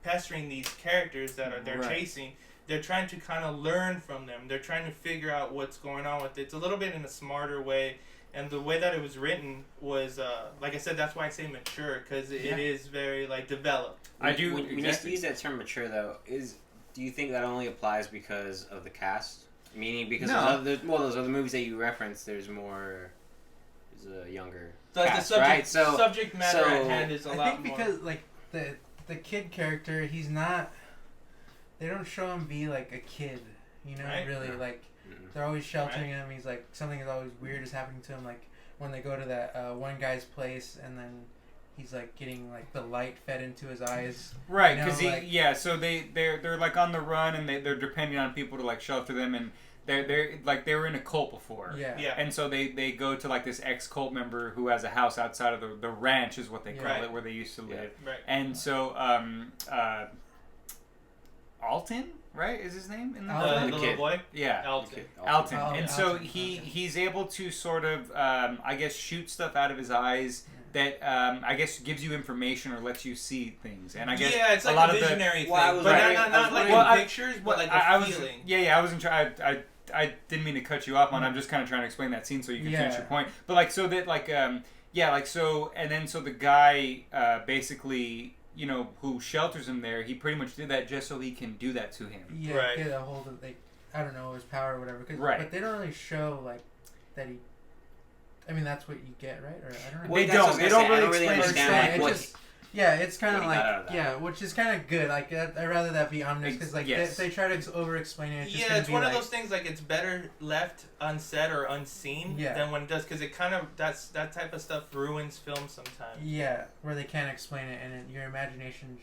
D: pestering these characters that they're chasing. They're trying to kind of learn from them. They're trying to figure out what's going on with it. It's a little bit in a smarter way, and the way that it was written was, like I said, that's why I say mature, because it is very like developed.
C: When you use that term mature, though, do you think that only applies because of the cast? Meaning because those other movies that you referenced, there's a younger cast,
D: the subject matter at hand is a lot more.
B: I think because like the kid character, he's not. They don't show him be like a kid, you know. Really, like they're always sheltering him. He's like something is always weird is happening to him. Like when they go to that one guy's place, and then he's like getting like the light fed into his eyes.
A: Right, because so they're like on the run, and they're depending on people to like shelter them, and they're like they were in a cult before.
B: Yeah.
A: And so they go to like this ex-cult member who has a house outside of the ranch is what they call it, where they used to live.
D: Right.
A: And so Alton, right, is his name in
D: the little boy?
A: Yeah. Alton. And so he's able to sort of I guess shoot stuff out of his eyes that I guess gives you information or lets you see things, and I guess
D: it's like a visionary thing, but not like in pictures, but like a feeling.
A: I wasn't trying. I didn't mean to cut you off on. I'm just kind of trying to explain that scene so you can finish your point. But like so that like so the guy basically, you know, who shelters him there, he pretty much did that just so he can do that to him.
B: Yeah, get a hold of like I don't know his power or whatever. But they don't really show like that he. I mean, that's what you get, right? Or I don't know.
A: They don't really
C: understand like what.
B: It's kind of like which is kind of good. Like I'd rather that be ominous because like they try to over-explain it.
D: It's one of those things like it's better left unsaid or unseen than when it does, because it kind of that type of stuff ruins film sometimes.
B: Yeah, where they can't explain it, and your imagination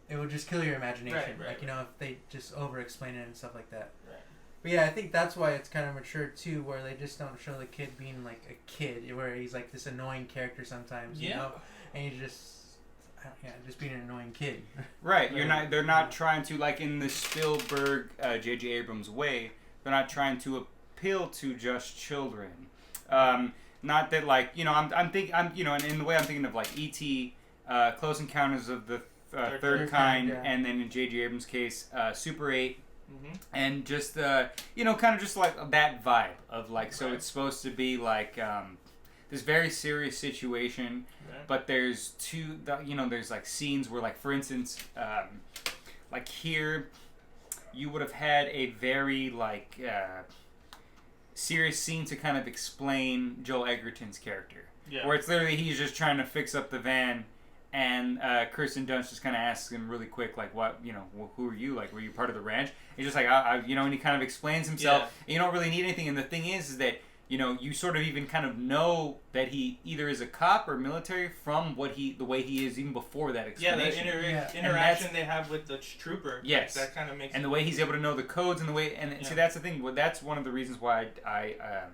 B: it will just kill your imagination. You know, if they just over-explain it and stuff like that.
D: Right.
B: But yeah, I think that's why it's kind of mature too, where they just don't show the kid being like a kid, where he's like this annoying character sometimes, you know, and he's just being an annoying kid.
A: Right. They're not trying to, like in the Spielberg, J.J. Abrams way, they're not trying to appeal to just children. Not that like, you know, I'm you know, and in the way I'm thinking of like E.T., Close Encounters of the Third Kind, and then in J.J. Abrams' case, Super 8. and just kind of just like that vibe of like, so it's supposed to be like this very serious situation, but there's there's like scenes where, like, for instance, like here you would have had a very like serious scene to kind of explain Joel Edgerton's character, where it's literally he's just trying to fix up the van. And Kristen Dunst just kind of asks him really quick, like, what, who are you? Like, were you part of the ranch? He's just like, and he kind of explains himself. And you don't really need anything. And the thing is that, you sort of even kind of know that he either is a cop or military from the way he is even before that explanation.
D: Yeah, the interaction they have with the trooper.
A: Yes.
D: Like, that kind of makes
A: and the way he's able to know the codes and the way, see, that's the thing. Well, that's one of the reasons why I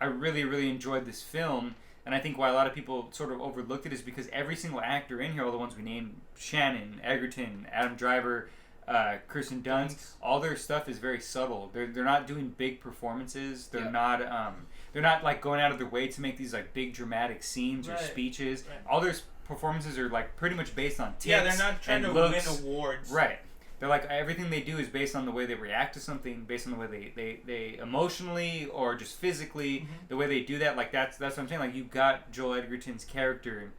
A: really, really enjoyed this film. And I think why a lot of people sort of overlooked it is because every single actor in here, all the ones we named, Shannon, Edgerton, Adam Driver, Kristen Dunst, all their stuff is very subtle. They're not doing big performances. They're not like going out of their way to make these like big dramatic scenes or speeches. All their performances are like pretty much based on tics.
D: Yeah, they're not trying to win awards.
A: Right. They're like, everything they do is based on the way they react to something, based on the way they emotionally or just physically, the way they do that. Like, that's what I'm saying. Like, you've got Joel Edgerton's character,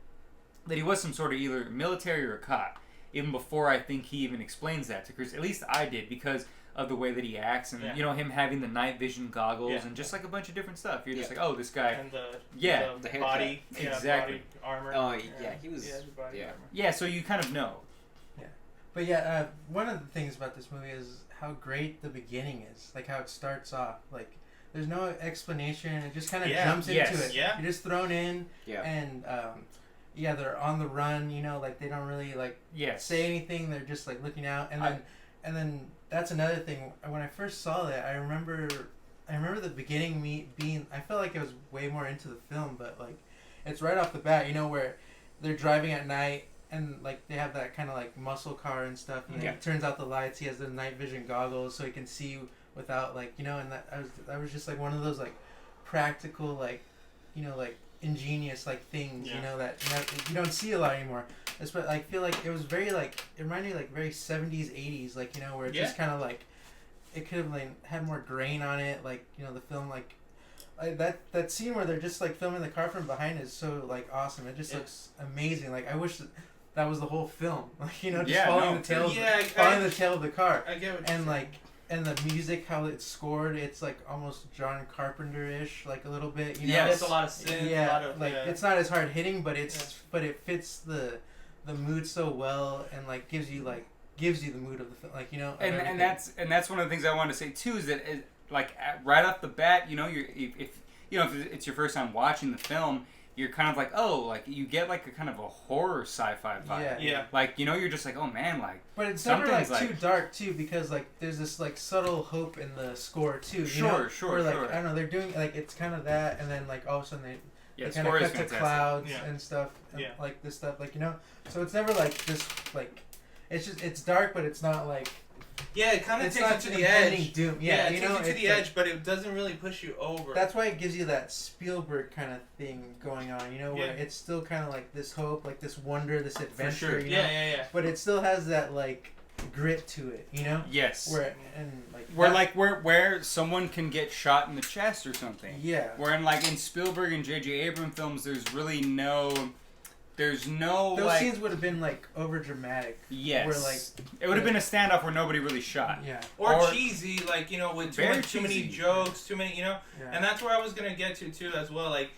A: that he was some sort of either military or a cop, even before I think he even explains that to Chris. At least I did, because of the way that he acts, and him having the night vision goggles, and just like a bunch of different stuff. You're just like, oh, this guy.
D: And
A: the
D: body,
A: exactly,
D: body armor.
C: Oh he was
D: body armor.
A: Yeah, so you kind of know.
B: But one of the things about this movie is how great the beginning is. Like, how it starts off. Like, there's no explanation. It just kind of jumps into it. Yeah. You're just thrown in. Yeah. And, they're on the run, like, they don't really, like, say anything. They're just, like, looking out. And then that's another thing. When I first saw that, I remember the beginning being, I felt like I was way more into the film, but, like, it's right off the bat, where they're driving at night. And, like, they have that kind of, like, muscle car and stuff. And then he turns out the lights. He has the night vision goggles so he can see without, like, and that was just, like, one of those, like, practical, like, like, ingenious, like, things, that you don't see a lot anymore. I feel like it was very, like, it reminded me, like, very 70s, 80s, like, where it just kind of, like, it could have, like, had more grain on it. Like, the film, like, that scene where they're just, like, filming the car from behind is so, like, awesome. It just looks amazing. Like, I wish that was the whole film, like, just following the tail of the car. I get what you're saying. And the music, how it's scored, it's like almost John Carpenter-ish, like a little bit.
D: It's a lot of synth. Yeah, a lot of,
B: it's not as hard hitting, but but it fits the mood so well, and like gives you the mood of the film, like
A: And that's one of the things I wanted to say too, is that right off the bat, if it's your first time watching the film, you're kind of like, oh, like, you get, like, a kind of a horror sci-fi vibe.
D: Yeah.
A: Like, you're just like, oh, man, like...
B: But it's never, like, too dark, too, because, like, there's this, like, subtle hope in the score, too,
A: Sure.
B: Where, like, I don't know, they're doing, like, it's kind of that, and then, like, all of a sudden they kind of cut to clouds and stuff, and, like, this stuff, like, So it's never, like, just, like... It's dark, but it's not, like...
D: Yeah, it kind of takes you to the edge.
B: Doom.
D: Yeah, it takes you to the edge, but it doesn't really push you over.
B: That's why it gives you that Spielberg kind of thing going on, where it's still kind of like this hope, like this wonder, this adventure.
D: For sure.
B: Yeah. But it still has that like grit to it,
A: Yes.
B: Where
A: someone can get shot in the chest or something.
B: Yeah.
A: Where in Spielberg and J.J. Abrams films, there's really no. Those
B: scenes would have been like over dramatic.
A: Yes.
B: Where like
A: it would have been a standoff where nobody really shot.
B: Yeah.
D: Or cheesy, like with too many jokes, too many, And that's where I was gonna get to too as well. Like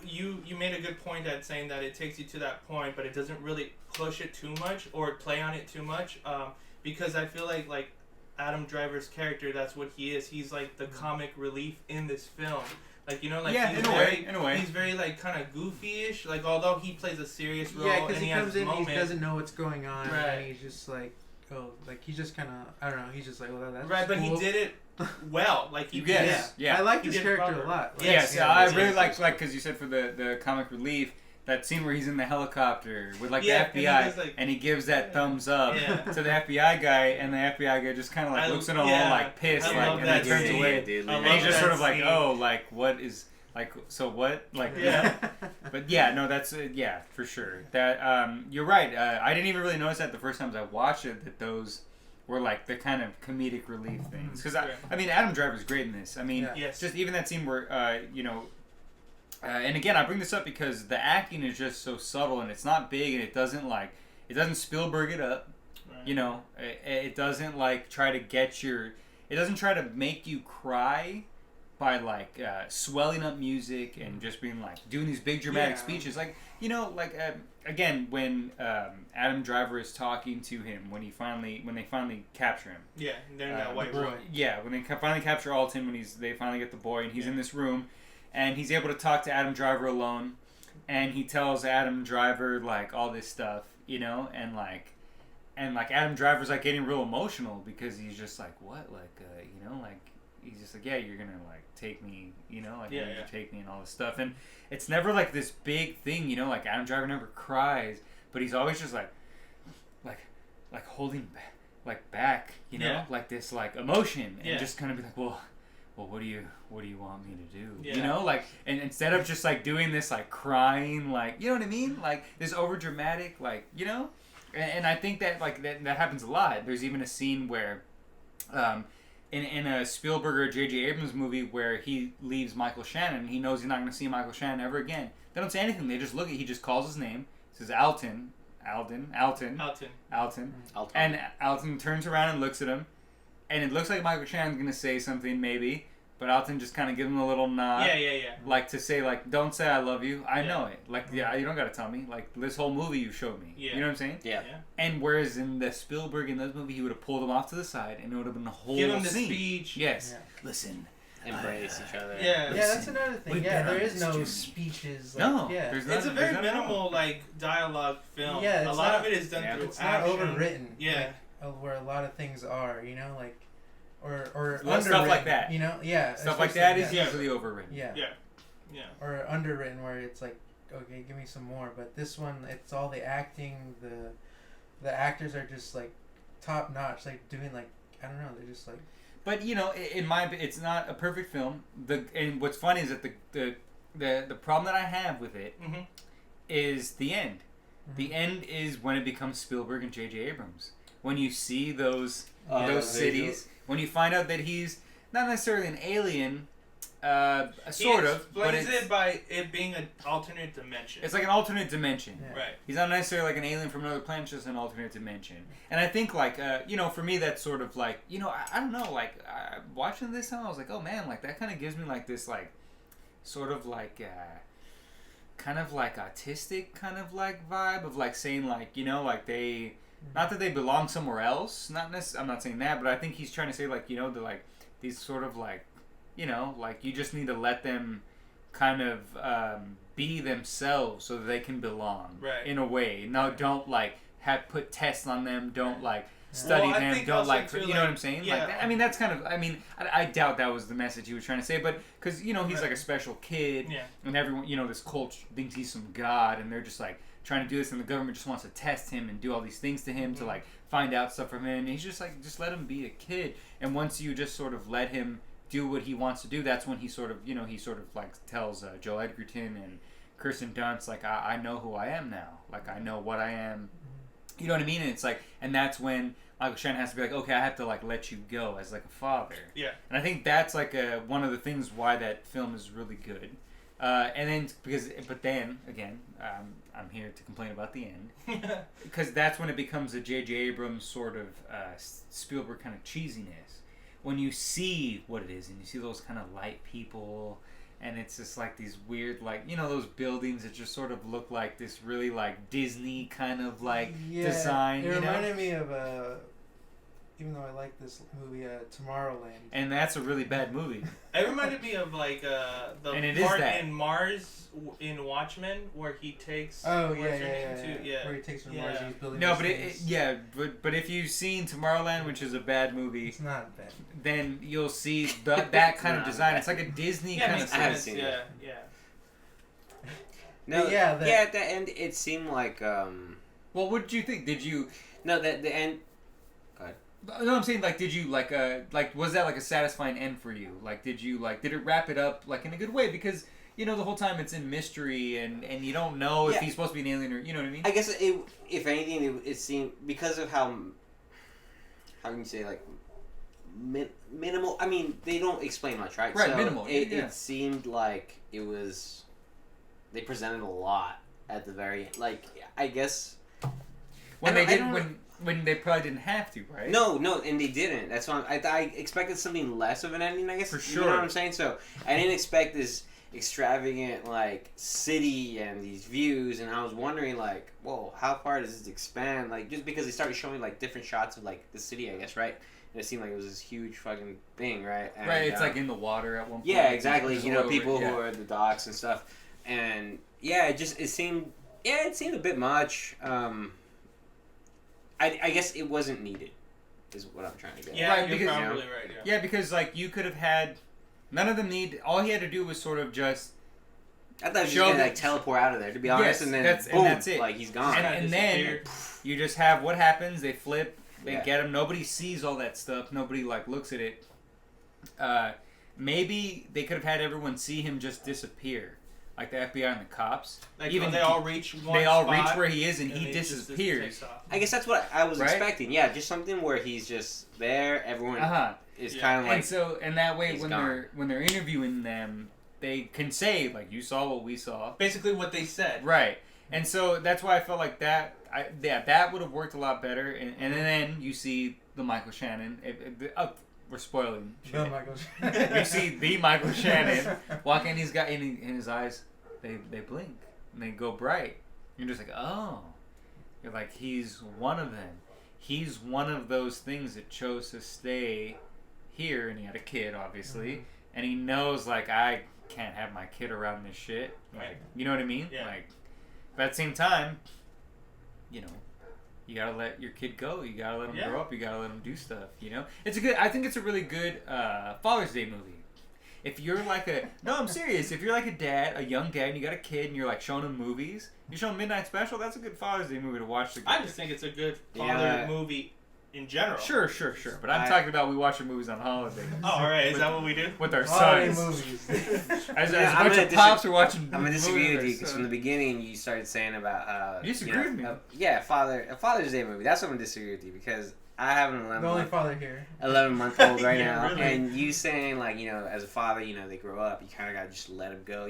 D: you made a good point at saying that it takes you to that point, but it doesn't really push it too much or play on it too much. Because I feel like Adam Driver's character, that's what he is. He's like the comic relief in this film. Like, in a way. He's very, like, kind of goofy-ish. Like, although he plays a serious role.
B: Yeah, because he comes in, he doesn't know what's going on.
D: Right.
B: And he's just like, he's just kind of, I don't know, he's just like, well, that's
D: right,
B: cool.
D: But he did it well. Like, he
A: Yeah.
B: I like his character a lot.
A: I really like, because you said for the comic relief, that scene where he's in the helicopter with, like, the FBI, and he gives that thumbs up to the FBI guy, and the FBI guy just kind of, like, looks at him all, like, pissed, and then turns away. And he's just sort of like, oh, like, what is... Like, so what? Like, but that's, for sure. That, you're right. I didn't even really notice that the first times I watched it, that those were like the kind of comedic relief things. Because I mean, Adam Driver's great in this. I mean, just even that scene where you know. And again, I bring this up because the acting is just so subtle, and it's not big, and it doesn't Spielberg it up. Right. You know, it doesn't like try to get your. It doesn't try to make you cry by like swelling up music and just being like doing these big dramatic speeches. Like, you know, like again when Adam Driver is talking to him when they finally capture him.
D: Yeah, they're in that white room.
A: Yeah, when they finally capture Alton, when they finally get the boy and he's in this room. And he's able to talk to Adam Driver alone, and he tells Adam Driver like all this stuff, you know, and Adam Driver's like getting real emotional because he's just like, what, like, you know, like he's just like, yeah, you're gonna like take me, you know, like you take me and all this stuff, and it's never like this big thing, you know, like Adam Driver never cries, but he's always just like holding back, you know, like this like emotion, and just kind of be like, well, what do you want me to do? Yeah. You know, like, and instead of just like doing this like crying, like, you know what I mean, like this over dramatic, like, you know, and I think that like that happens a lot. There's even a scene where, in a Spielberg or J.J. Abrams movie where he leaves Michael Shannon, he knows he's not going to see Michael Shannon ever again. They don't say anything. They just he just calls his name, says Alton, and Alton turns around and looks at him. And it looks like Michael Shannon's going to say something, maybe. But Alton just kind of gives him a little nod. Yeah. Like to say, like, don't say I love you. I know it. Like, you don't got to tell me. Like, this whole movie you showed me. Yeah. You know what I'm saying? Yeah. And whereas in the Spielberg, in this movie, he would have pulled him off to the side, and it would have been a whole scene.
D: Give him the speech.
A: Yes. Yeah. Listen.
C: Embrace each other.
B: Yeah. Yeah, that's another thing. Yeah, there is no speeches. Like,
A: no.
B: Yeah.
D: It's a very minimal, like, dialogue film. Yeah. A lot of it is done through
B: it's
D: action.
B: It's not overwritten.
D: Yeah.
B: Like, where a lot of things are, you know, like... Or
A: stuff like that,
B: you know,
A: stuff like that is usually overwritten.
B: Yeah, or underwritten where it's like, okay, give me some more. But this one, it's all the acting. The actors are just like top notch, like doing like I don't know, they're just like.
A: But you know, it's not a perfect film. And what's funny is that the problem that I have with it is the end. Mm-hmm. The end is when it becomes Spielberg and J.J. Abrams. When you see those cities. When you find out that he's not necessarily an alien, sort of, but
D: it by it being an alternate dimension.
A: It's like an alternate dimension,
D: right?
A: He's not necessarily like an alien from another planet, just an alternate dimension. And I think like you know, for me that's sort of like, you know, I don't know, like watching this time I was like, oh man, like that kind of gives me like this like sort of like kind of like autistic kind of like vibe of like saying like, you know, like they. Not that they belong somewhere else. Not necessarily. I'm not saying that, but I think he's trying to say like, you know, the like these sort of like, you know, like you just need to let them kind of be themselves so that they can belong.
D: Right.
A: In a way. Now don't like put tests on them. Don't like study them. Don't like you know what I'm saying?
D: Yeah.
A: Like I mean that's kind of. I mean I doubt that was the message he was trying to say, but because you know he's like a special kid, and everyone you know this cult thinks he's some god, and they're just like. Trying to do this, and the government just wants to test him and do all these things to him to like find out stuff from him. And he's just like, just let him be a kid. And once you just sort of let him do what he wants to do, that's when he sort of, you know, he sort of like tells Joel Edgerton and Kristen Dunst like, I know who I am now. Like I know what I am. You know what I mean? And it's like, and that's when Michael Shannon has to be like, okay, I have to like let you go as like a father.
D: Yeah.
A: And I think that's like one of the things why that film is really good. And then but then again, I'm here to complain about the end because that's when it becomes a J.J. Abrams sort of Spielberg kind of cheesiness. When you see what it is and you see those kind of light people, and it's just like these weird like you know those buildings that just sort of look like this really like Disney kind of like design.
B: It reminded me of even though I like this movie, Tomorrowland.
A: And that's a really bad movie.
D: It reminded me of like the part in Mars in Watchmen where he takes.
B: Oh yeah. Where he takes from Mars and he's building.
A: No, but if you've seen Tomorrowland, which is a bad movie,
B: it's not bad.
A: Then you'll see that kind of design. It's like a Disney kind of.
C: I haven't seen it.
D: Yeah.
C: No. At the end, it seemed like.
A: Well, what did you think? Did you?
C: No, the end.
A: No, I'm saying, like, did you, like, was that, like, a satisfying end for you? Like, did it wrap it up, like, in a good way? Because, you know, the whole time it's in mystery, and you don't know if he's supposed to be an alien or, you know what I mean?
C: I guess, if anything, it seemed, because of how, how can you say, like, minimal. I mean, they don't explain much, right?
A: Right,
C: so
A: minimal.
C: It seemed like it was. They presented a lot at the very end. Like, I guess.
A: When they probably didn't have to, right?
C: No, and they didn't. That's why I expected something less of an ending, I guess.
A: For sure.
C: You know what I'm saying? So I didn't expect this extravagant, like, city and these views, and I was wondering, like, whoa, how far does this expand? Like, just because they started showing, like, different shots of, like, the city, I guess, right? And it seemed like it was this huge fucking thing, right? And,
A: right, it's like in the water at one point.
C: Yeah, exactly. You know, people
A: who
C: are at the docks and stuff. And, yeah, it seemed a bit much. I guess it wasn't needed, is what I'm trying to get at.
D: Yeah,
A: Right,
D: you're
A: because-
D: probably right.
A: Yeah, because, like, you could have had... None of them need... All he had to do was sort of just...
C: I thought he was
A: show
C: going to,
A: that-
C: like, teleport out of there, to be honest,
A: Yes,
C: and then,
A: and that's it.
C: like, he's gone.
A: And then you just have what happens. They flip. They
C: Yeah.
A: get him. Nobody sees all that stuff. Nobody, like, looks at it. Maybe they could have had everyone see him just disappear. Like the FBI and the cops.
D: Like,
A: Even
D: they all reach one
A: They all
D: spot,
A: reach where he is and he
D: they just
A: disappears.
D: takes off.
C: I guess that's what I was
A: Right?
C: expecting. Yeah, just something where he's just there. Everyone is
D: Yeah.
C: kind of like...
A: And that way,
C: he's
A: when
C: gone.
A: they're interviewing them, they can say, like, you saw what we saw.
D: Basically what they said.
A: Right. And so that's why I felt like that. That would have worked a lot better. And then you see the Michael Shannon. We're spoiling shit.
B: The Michael Shannon.
A: You see the Michael Shannon walking. He's got in his eyes. They blink and they go bright. You're just like, oh. You're like, he's one of them. He's one of those things that chose to stay here, and he had a kid, obviously,
B: Mhm.
A: and he knows, like, I can't have my kid around this shit. Like,
D: Right.
A: you know what I mean?
D: Yeah.
A: Like, but at the same time, you know, you gotta let your kid go. You gotta let him grow up. You gotta let him do stuff. You know, I think it's a really good Father's Day movie. If you're like I'm serious. If you're like a young dad, and you got a kid, and you're like showing him movies, you're showing Midnight Special. That's a good Father's Day movie to watch together.
D: I just think it's a good father movie in general.
A: Sure. But I'm talking about we watch our movies on holidays.
D: Oh, alright. Is that what we do?
A: With our
B: Holiday
A: sons.
B: movies.
A: As
C: Yeah,
A: a
C: I'm
A: bunch
C: gonna
A: of pops are watching.
C: I'm gonna disagree
A: movies
C: with you
A: our
C: because from the
A: sons.
C: beginning you started saying about how
A: You disagree with me.
C: a Father's Day movie. That's what I'm gonna disagree with you because I have an
B: The only
C: 11
B: father here.
C: month old right
D: Yeah,
C: now,
D: really.
C: and you saying like as a father, they grow up. You kind of gotta just let them go,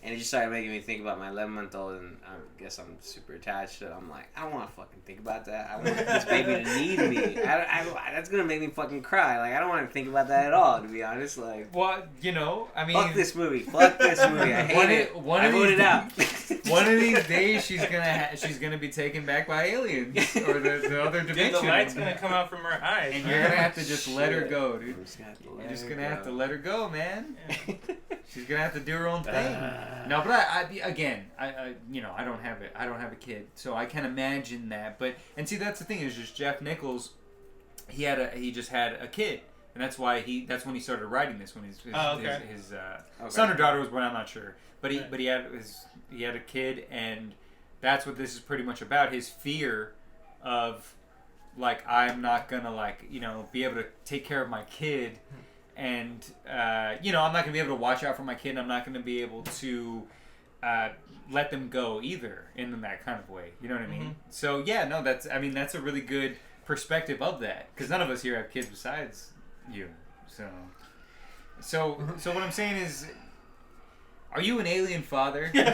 C: And it just started making me think about my 11-month-old, and I guess I'm super attached. So I'm like, I don't want to fucking think about that. I want this baby to need me. That's gonna make me fucking cry. Like I don't want to think about that at all, to be honest. Like,
A: Well, I mean,
C: fuck this movie. Fuck this movie. I hate it. I voted out.
A: One of these days, she's gonna be taken back by aliens or the other
D: Dude,
A: dimension.
D: the light's gonna come out from her eyes.
A: and you're gonna have to just let her go, dude.
C: I'm just gonna have to let
A: You're just
C: her
A: gonna
C: go.
A: have to let her go, man.
D: Yeah.
A: She's gonna have to do her own thing. No, but I don't have it. I don't have a kid, so I can imagine that. But see, that's the thing is just Jeff Nichols. He just had a kid, and that's why that's when he started writing this. When his son or daughter was born, I'm not sure. But he had a kid, and that's what this is pretty much about. His fear of like I'm not gonna be able to take care of my kid. And, I'm not going to be able to watch out for my kid. And I'm not going to be able to let them go either in that kind of way. You know what I mean?
D: Mm-hmm.
A: So, yeah, no, that's a really good perspective of that. Because none of us here have kids besides you. So what I'm saying is, are you an alien father?
C: And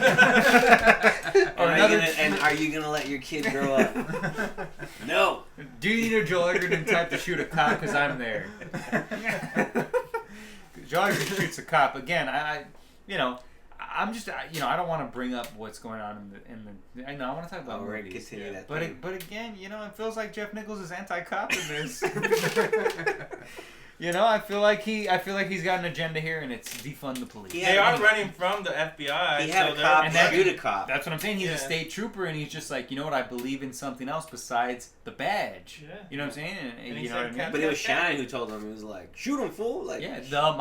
C: are you going to let your kid grow up? No.
A: Do you need a Joel Edgerton type to shoot a cop? Because I'm there. Joel Edgerton shoots a cop. Again, I'm just, I don't want to bring up what's going on I want to talk about
C: We're going to
A: movies.
C: continue that.
A: But again, it feels like Jeff Nichols is anti-cop in this. I feel like he's got an agenda here, and it's defund the police.
D: They are running from the FBI.
C: He had a cop shoot a cop.
A: That's what I'm saying. He's a state trooper, and he's just like, you know what? I believe in something else besides the badge.
D: Yeah.
A: You know what I'm saying? And
D: he
A: you know what I
D: said,
A: mean?
C: But it was Shannon who told him. He was like, shoot him, fool. Like,
A: Yeah, the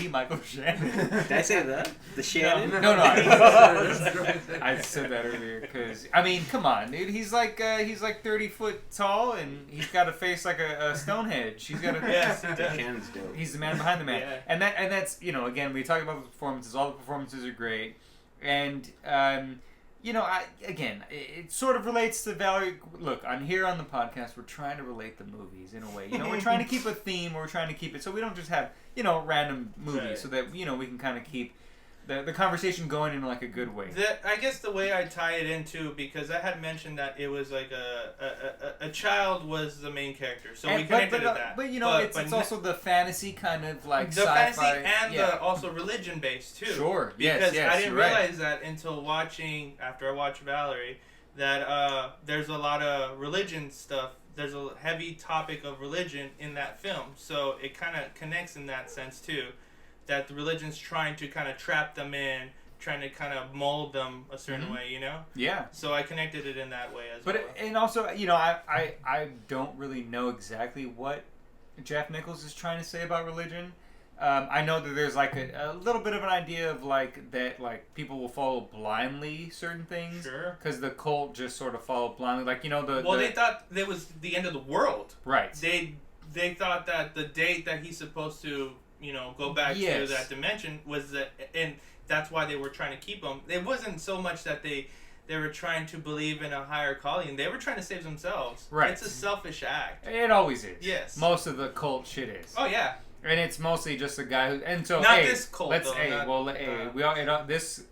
A: Michael Shannon.
C: Did I say that? The Shannon?
A: No. I said that earlier because come on, dude. He's like 30 foot tall, and he's got a face like a Stonehenge. He's got a
D: Yes, he does.
C: Shannon's dope.
A: He's the man behind the man,
D: Yeah.
A: and that's again we talk about the performances. All the performances are great, and it sort of relates to Valerie. Look, I'm here on the podcast. We're trying to relate the movies in a way. We're trying to keep a theme. We're trying to keep it so we don't just have, random movies. Right. So that, we can kind of keep the conversation going in like a good way.
D: I guess the way I tie it into, because I had mentioned that it was like a child was the main character, so we connected to that.
A: But it's also the fantasy kind of like
D: the
A: sci-fi.
D: Fantasy and the also religion based too.
A: Sure.
D: Because
A: yes,
D: I didn't realize that until after I watched Valerie, that there's a lot of religion stuff. There's a heavy topic of religion in that film, so it kind of connects in that sense too. That the religion's trying to kind of trap them in, trying to kind of mold them a certain way,
A: Yeah.
D: So I connected it in that way as well.
A: And also, I don't really know exactly what Jeff Nichols is trying to say about religion. I know that there's like a little bit of an idea of like that, like people will follow blindly certain things. Sure. Because the cult just sort of followed blindly, like
D: they thought it was the end of the world.
A: Right.
D: They thought that the date that he's supposed to go back to that dimension was and that's why they were trying to keep him. It wasn't so much that they were trying to believe in a higher calling. They were trying to save themselves.
A: Right.
D: It's a selfish act.
A: It always is.
D: Yes.
A: Most of the cult shit is.
D: Oh yeah.
A: And it's mostly just a guy who, and so
D: not this cult.
A: Let's
D: though,
A: we all this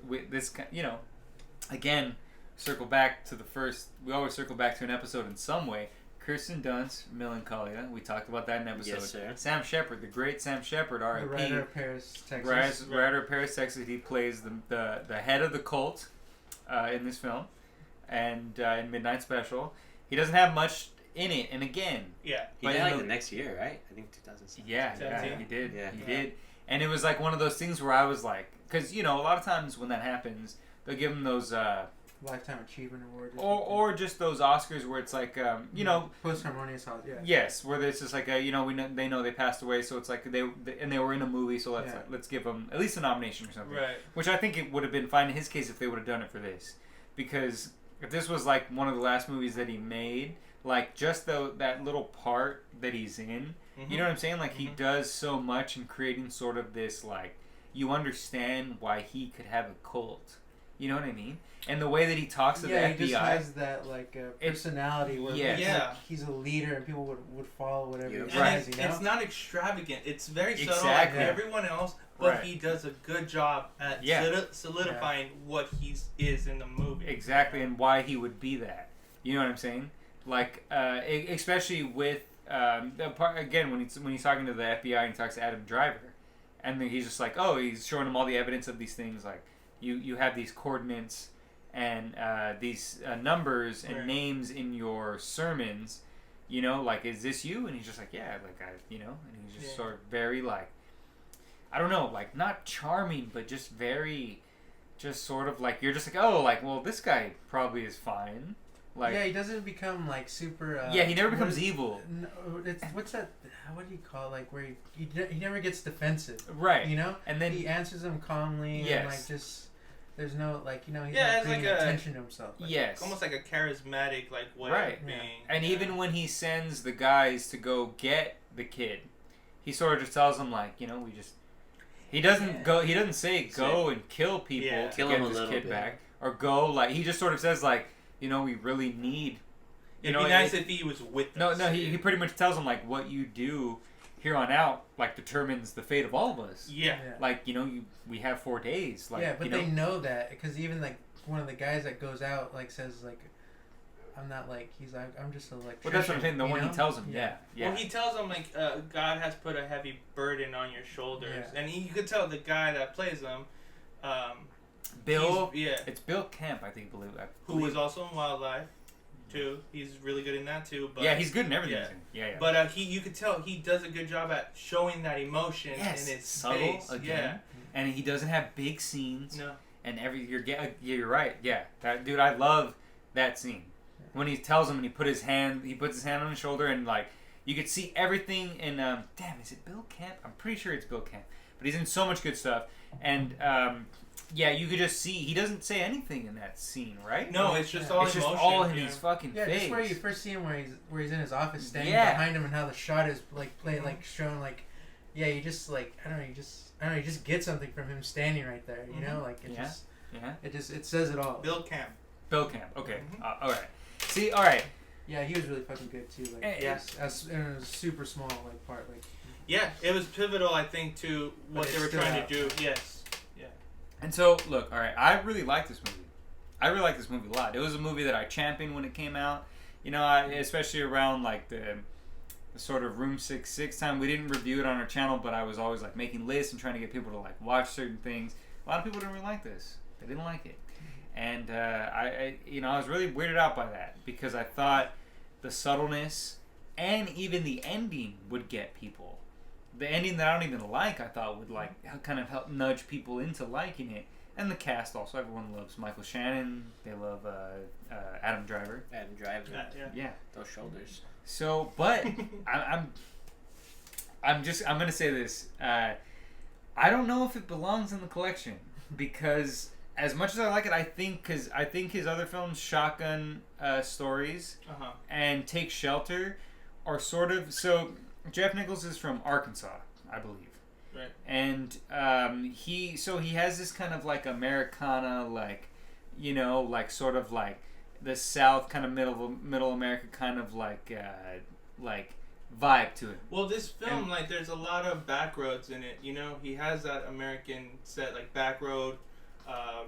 A: again, circle back to the first. We always circle back to an episode in some way. Kristen Dunst, Melancholia. We talked about that in an episode.
C: Yes, sir.
A: Sam Shepard, the great Sam Shepard, R.I.P.
B: The writer of Paris, Texas.
A: Writer of Paris, Texas. He plays the head of the cult in this film, and in Midnight Special. He doesn't have much in it, and again,
C: he died the next year, right? I think 2007.
A: Yeah, he did.
C: Yeah.
A: He did. And it was like one of those things where I was like, because a lot of times when that happens, they'll give him those
B: Lifetime Achievement Award,
A: or just those Oscars where it's like
B: Post Harmonious Holiday. Yeah.
A: Yes, where it's just like they know they passed away, so it's like they were in a movie, so let's give them at least a nomination or something.
D: Right.
A: Which I think it would have been fine in his case if they would have done it for this, because if this was like one of the last movies that he made, like just that little part that he's in, you know what I'm saying? Like he does so much in creating sort of this like you understand why he could have a cult. You know what I mean? And the way that he talks to the FBI.
B: He just has that like personality where like, he's a leader and people would follow whatever he says.
D: It's not extravagant. It's very subtle like everyone else, but he does a good job at solidifying what he is in the movie.
A: Exactly, and why he would be that. You know what I'm saying? Like, especially with the part again when he's talking to the FBI and he talks to Adam Driver, and then he's just like, he's showing him all the evidence of these things like. You have these coordinates and these numbers and names in your sermons, like, is this you? And he's just like, yeah, like, and he's just sort of very, like, I don't know, like, not charming, but just very, just sort of, like, you're just like, well, this guy probably is fine. Like,
B: he doesn't become, like, super...
A: he never becomes evil.
B: No, what's that... What do you call it? Like, where he never gets defensive.
A: Right.
B: And then he answers them calmly and, like, just... There's no, like, he's not bringing attention to himself.
D: Like, almost like a charismatic, like, way of being.
A: And even when he sends the guys to go get the kid, he sort of just tells them, like, he doesn't go, he doesn't say go and kill people to get this kid back. Or go, like, he just sort of says, like, we really need...
D: It'd be nice if he was with us.
A: No, he pretty much tells them, like, what you do here on out, like, determines the fate of all of us.
D: Yeah.
A: Like, we have 4 days. Like,
B: but they know that, because even, like, one of the guys that goes out, like, says, like, I'm not, like, he's like, I'm just a electrician.
A: Well, that's what I'm saying, the one he tells him,
D: Well, he tells him, like, God has put a heavy burden on your shoulders. And you could tell the guy that plays him,
A: Bill, it's Bill Kemp, I believe.
D: Who was also in Wildlife. Too. He's really good in that too. But
A: he's good in everything. Yeah.
D: But you could tell he does a good job at showing that emotion in his
A: subtle
D: face.
A: Again. And he doesn't have big scenes.
D: No.
A: And you're right. Yeah, that dude, I love that scene when he tells him and he puts his hand on his shoulder and like you could see everything in. Is it Bill Kemp? I'm pretty sure it's Bill Kemp. But he's in so much good stuff and. You could just see he doesn't say anything in that scene, right?
D: No, it's just all emotion.
A: It's just all in his fucking face.
B: Yeah, just where you first see him where he's in his office standing behind him and how the shot is like played like shown like you just like I don't know, you just get something from him standing right there, like it it says it all.
D: Bill Kemp.
A: Bill Camp. Okay.
D: Mm-hmm.
A: All right. See. All right.
B: Yeah, he was really fucking good too. Like,
A: Yeah.
B: as in a super small like part. Like.
D: Yeah, it was pivotal, I think, to what they were trying to do. Yes. Yeah.
A: And so, look. All right. I really like this movie. I really like this movie a lot. It was a movie that I championed when it came out. You know, especially around like the sort of Room 66 time. We didn't review it on our channel, but I was always like making lists and trying to get people to like watch certain things. A lot of people didn't really like this. They didn't like it. And I was really weirded out by that because I thought the subtleness and even the ending would get people. The ending that I don't even like, I thought would like kind of help nudge people into liking it. And the cast also, everyone loves Michael Shannon. They love Adam Driver.
C: Adam Driver.
A: Yeah.
C: Those shoulders.
A: So, but I'm gonna say this. I don't know if it belongs in the collection because as much as I like it, I think his other films, Shotgun Stories and Take Shelter, are sort of so. Jeff Nichols is from Arkansas, I believe.
D: Right.
A: And he has this kind of like Americana, like, you know, like sort of like the South kind of middle America kind of like vibe to it.
D: Well, this film, like, there's a lot of back roads in it. You know, he has that American set, like back road,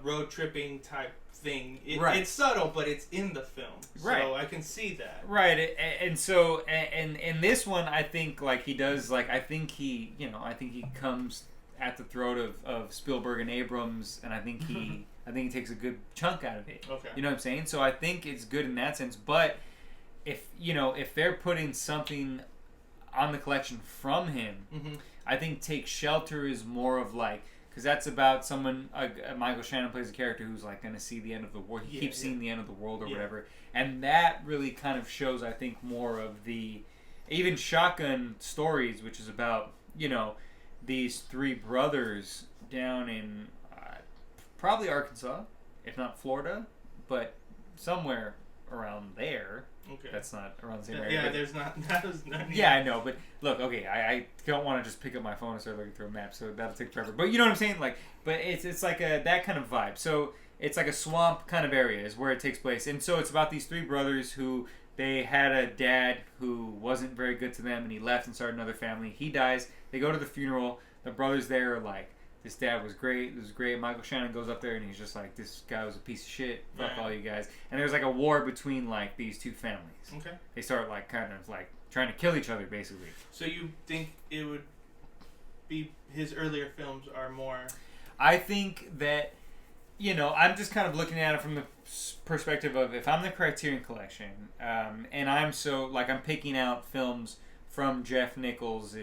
D: road tripping type thing. It's subtle, but it's in the film.
A: Right.
D: So I can see that.
A: Right. And so and in this one, I think like he does like I think he comes at the throat of Spielberg and Abrams, and I think he takes a good chunk out of it.
D: Okay.
A: You know what I'm saying? So I think it's good in that sense. But if they're putting something on the collection from him, I think Take Shelter is more of like. Because that's about someone, Michael Shannon plays a character who's like going to see the end of the world. He keeps seeing the end of the world or whatever. And that really kind of shows, I think, more of the, even Shotgun Stories, which is about, you know, these three brothers down in probably Arkansas, if not Florida, but somewhere around there.
D: Okay.
A: That's not around the same area.
D: Yeah, there's not.
A: Yeah, I know, but look, okay, I don't want to just pick up my phone and start looking through a map, so that'll take forever. But you know what I'm saying? Like, but it's like that kind of vibe. So it's like a swamp kind of area is where it takes place, and so it's about these three brothers who they had a dad who wasn't very good to them, and he left and started another family. He dies. They go to the funeral. The brothers there are like, this dad was great. It was great. Michael Shannon goes up there and he's just like, this guy was a piece of shit. Fuck all you guys. And there's like a war between like these two families.
D: Okay.
A: They start like kind of like trying to kill each other basically.
D: So you think it would be his earlier films are more?
A: I think that, you know, I'm just kind of looking at it from the perspective of if I'm the Criterion Collection, and I'm picking out films from Jeff Nichols'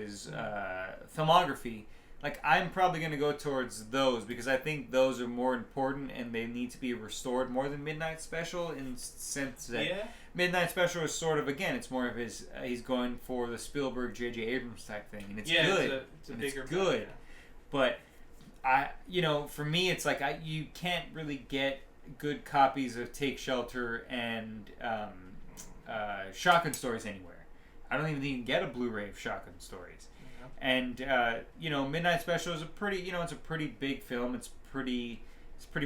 A: filmography. Like, I'm probably going to go towards those because I think those are more important and they need to be restored more than Midnight Special in the sense that Midnight Special is sort of, again, it's more of his, he's going for the Spielberg, J.J. Abrams type thing. And it's good.
D: It's a bigger
A: good. Yeah. But, for me, it's like you can't really get good copies of Take Shelter and Shotgun Stories anywhere. I don't even think you can get a Blu-ray of Shotgun Stories. And Midnight Special is a pretty, it's a pretty big film. It's pretty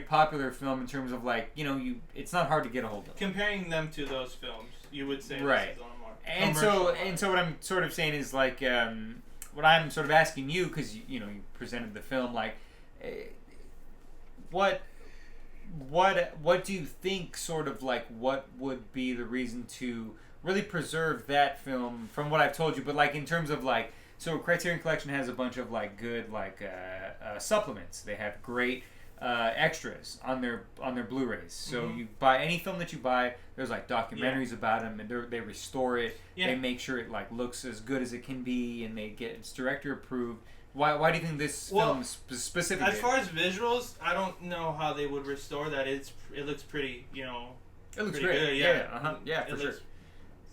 A: popular film in terms of like, it's not hard to get a hold of.
D: Comparing them to those films, you would say
A: right.
D: This is on more
A: and so what I'm sort of saying is like, what I'm sort of asking you because you presented the film like, what do you think sort of like what would be the reason to really preserve that film from what I've told you, but like in terms of like. So Criterion Collection has a bunch of like good like supplements. They have great extras on their Blu-rays. So you buy any film that you buy, there's like documentaries about them, and they restore it. Yeah. They make sure it like looks as good as it can be, and it's director approved. Why do you think this film specifically?
D: As far as visuals, I don't know how they would restore that. It looks pretty, It
A: looks
D: pretty
A: great.
D: Good,
A: Yeah, for sure.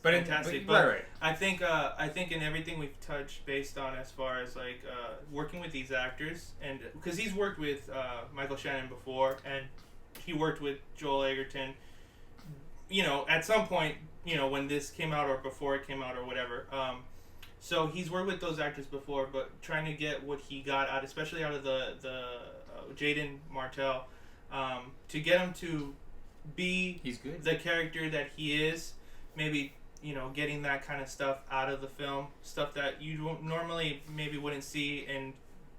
D: But fantastic. Right. I think in everything we've touched based on as far as like working with these actors, and because he's worked with Michael Shannon before, and he worked with Joel Edgerton. At some point, when this came out or before it came out or whatever. So he's worked with those actors before, but trying to get what he got out, especially out of the Jaden Martell, to get him to be
A: he's good.
D: The character that he is. Maybe, getting that kind of stuff out of the film, stuff that you don't normally maybe wouldn't see in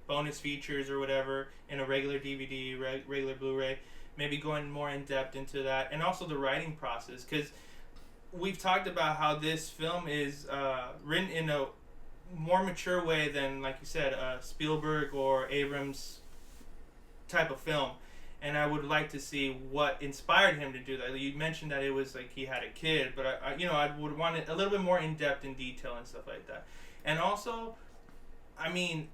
D: bonus features or whatever in a regular DVD, regular Blu-ray. Maybe going more in depth into that, and also the writing process, because we've talked about how this film is written in a more mature way than, like you said, Spielberg or Abrams type of film. And I would like to see what inspired him to do that. You mentioned that it was like he had a kid, but I would want it a little bit more in depth in detail and stuff like that. And also, I mean,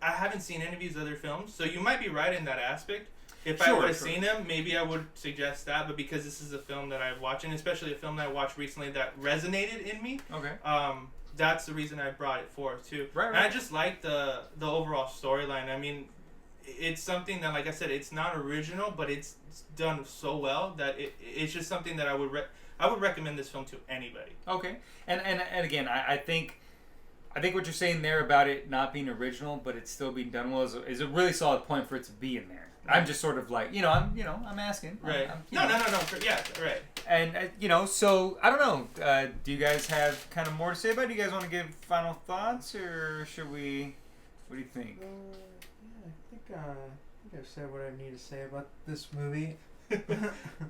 D: I haven't seen any of his other films, so you might be right in that aspect. If I would have seen him, maybe I would suggest that. But because this is a film that I've watched, and especially a film that I watched recently that resonated in me, that's the reason I brought it forth too. Right. And I just like the overall storyline. I mean, it's something that, like I said, it's not original, but it's done so well that it's just something that I would recommend this film to anybody.
A: Okay, and again, I think what you're saying there about it not being original, but it still being done well is a really solid point for it to be in there. Right. I'm just sort of like, I'm asking.
D: Right. No. Yeah. Right.
A: And so I don't know. Do you guys have kind of more to say about it? Do you guys want to give final thoughts, or should we? What do you think?
B: I think I've said what I need to say about this movie.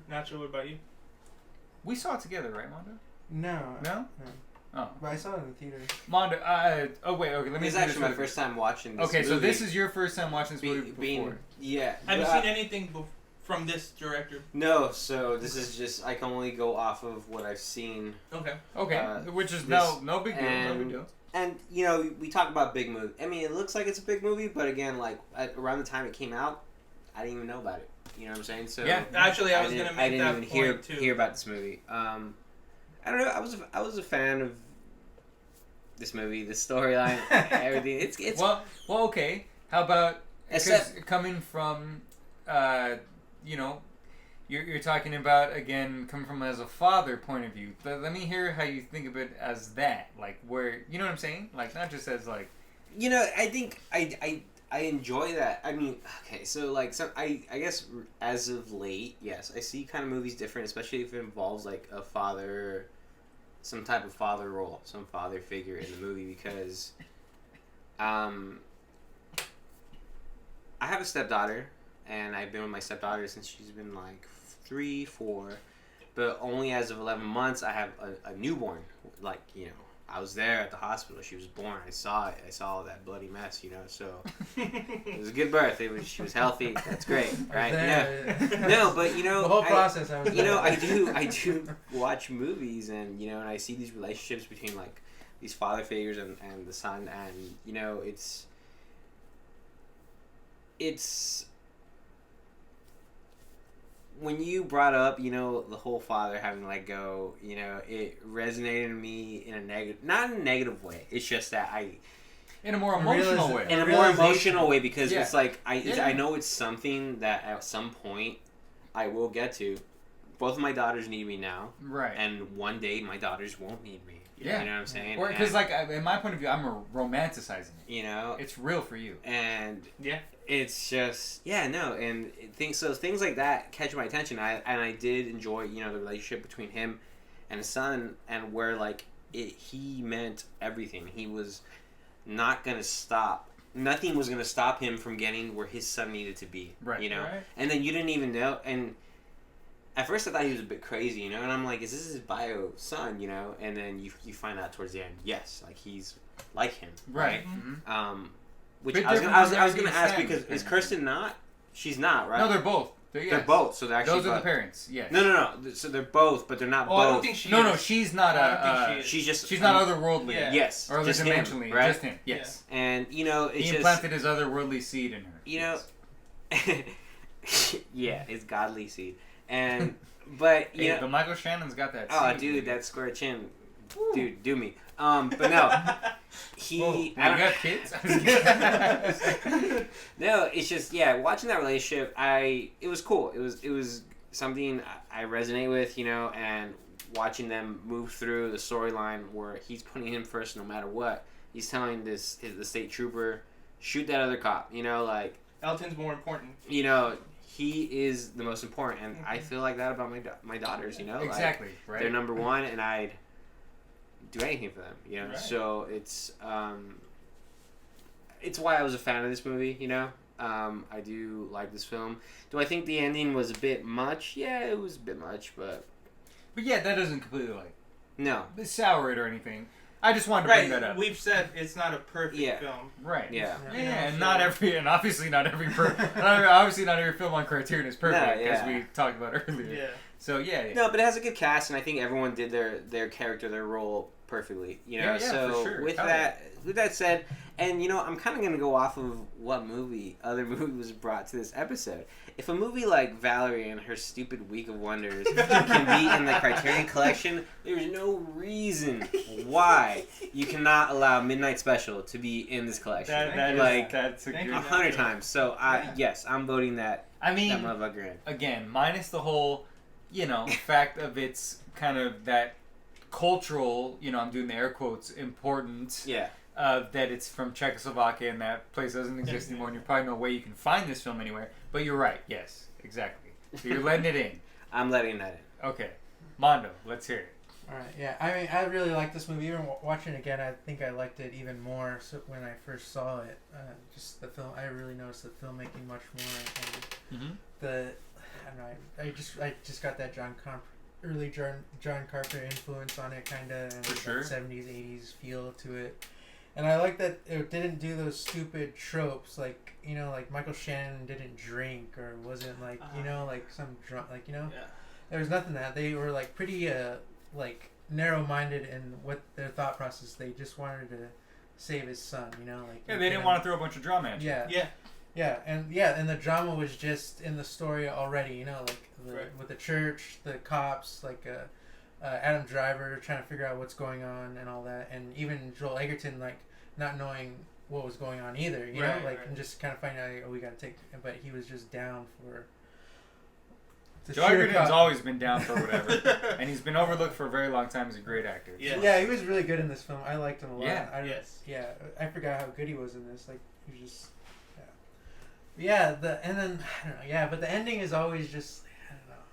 D: Not sure. What about you?
A: We saw it together, right, Mondo?
B: No.
A: No. Oh.
B: But I saw it in the theater.
A: Mondo, okay. Let me.
C: It's actually my first time watching this movie.
A: Okay, so this is your first time watching this movie before.
C: Yeah.
D: Have you seen anything from this director?
C: No, so this is just, I can only go off of what I've seen.
A: Okay. Which is no big deal. No big deal.
C: And, we talk about big movie. I mean, it looks like it's a big movie, but again, like, around the time it came out, I didn't even know about it. You know what I'm saying? So
A: yeah.
D: Actually, I was going to make that point,
C: I didn't even hear about this movie. I don't know. I was a fan of this movie, the storyline, everything. It's
A: well, okay. How about coming from, you're talking about, again, coming from as a father point of view. Let me hear how you think of it as that, like where, you know what I'm saying? Like not just as like.
C: I think I enjoy that. I mean, okay, so like I guess as of late, yes, I see kind of movies different, especially if it involves like a father. Some type of father role, some father figure in the movie, because I have a stepdaughter, and I've been with my stepdaughter since she's been like 3, 4, but only as of 11 months I have a newborn. Like, I was there at the hospital. She was born. I saw it. I saw all that bloody mess, so it was a good birth. She was healthy. That's great, right? No, but
B: the whole process.
C: I do watch movies, and and I see these relationships between like these father figures and the son, and it's when you brought up, the whole father having to let go, it resonated in me in a negative, not in a negative way. It's just that
A: in a more emotional way.
C: In a more emotional way, because it's like, I know it's something that at some point I will get to. Both of my daughters need me now.
A: Right.
C: And one day my daughters won't need me.
A: Yeah.
C: You know what I'm saying?
A: Or, because, like, in my point of view, I'm romanticizing it. It's real for you.
C: And
D: yeah,
C: it's just, and things like that catch my attention. I did enjoy, the relationship between him and his son, and where, like, he meant everything. He was not going to stop. Nothing was going to stop him from getting where his son needed to be.
A: Right.
C: Right. And then you didn't even know, and at first I thought he was a bit crazy, and I'm like, is this his bio son, And then you find out towards the end, yes, like he's like him, right?
A: Mm-hmm.
C: Which I was gonna ask, because is Kristen not? She's not, right?
A: No, they're both.
C: They're both. So they're actually
A: those are the parents. Yes.
C: No. So they're both, but they're not both.
D: I don't think she.
A: No, she's not. She's not otherworldly.
C: Yeah. Yes.
A: Or
C: just
A: dimensionally,
C: him, right?
A: Just him. Yes.
C: Yeah. And it's
A: he implanted his otherworldly seed in her.
C: Yeah, his godly seed, and. But
A: but Michael Shannon's got that.
C: Oh, dude, that square chin, dude, do me. But no,
A: you got kids.
C: No, it's just watching that relationship. It was cool. It was something I resonate with, and watching them move through the storyline where he's putting him first no matter what. He's telling the state trooper, shoot that other cop. Like
D: Elton's more important.
C: he is the most important, and I feel like that about my daughters. You know,
A: exactly,
C: like,
A: right?
C: They're number one, and I'd do anything for them. You know,
D: Right.
C: so it's why I was a fan of this movie. You know, I do like this film. Do I think the ending was a bit much? Yeah, it was a bit much, but
A: yeah, that doesn't completely
C: no.
A: sour it or anything. I just wanted to bring that up.
D: We've said it's not a perfect film.
A: Right.
C: Yeah.
A: Yeah, and obviously not every obviously not every film on Criterion is perfect, as we talked about earlier.
D: Yeah.
A: So yeah.
C: No, but it has a good cast, and I think everyone did their character, their role perfectly. You know,
A: Yeah,
C: so
A: for sure.
C: with that said, and you know, I'm kind of gonna go off of what other movie was brought to this episode. If a movie like Valerie and her stupid Week of Wonders can be in the Criterion Collection, there's no reason why you cannot allow Midnight Special to be in this collection.
A: That's a good
C: 100 times. So yes, I'm voting that.
A: I mean,
C: that motherfucker in.
A: Again, minus the whole, fact of its kind of that cultural, I'm doing the air quotes, importance.
C: Yeah.
A: That it's from Czechoslovakia and that place doesn't exist anymore, and there's probably no way you can find this film anywhere. But you're right, yes, exactly. So you're letting it in.
C: I'm letting that in.
A: Okay. Mondo, let's hear it.
B: Alright, yeah. I mean, I really like this movie. Even watching it again, I think I liked it even more when I first saw it. Just the film, I really noticed the filmmaking much more. And I don't know, I just got that early John Carpenter influence on it, kind of, and
A: for sure.
B: 70s, 80s feel to it. And I like that it didn't do those stupid tropes, like, like Michael Shannon didn't drink, or wasn't like, like some drunk, like,
D: Yeah.
B: there was nothing that they were like pretty, like narrow-minded in what their thought process. They just wanted to save his son, like.
A: Yeah, they didn't want to throw a bunch of drama at you.
B: Yeah, and the drama was just in the story already, like with the church, the cops, like Adam Driver trying to figure out what's going on and all that, and even Joel Edgerton like not knowing what was going on either, you know, and just kind of finding out, we got to take, but he was just down for.
A: Joel Edgerton's always been down for whatever, and he's been overlooked for a very long time. He's a great actor.
B: Yeah, he was really good in this film. I liked him a lot.
A: Yeah,
B: I forgot how good he was in this. Like he was just. Yeah, I don't know. Yeah, but the ending is always just, I don't know.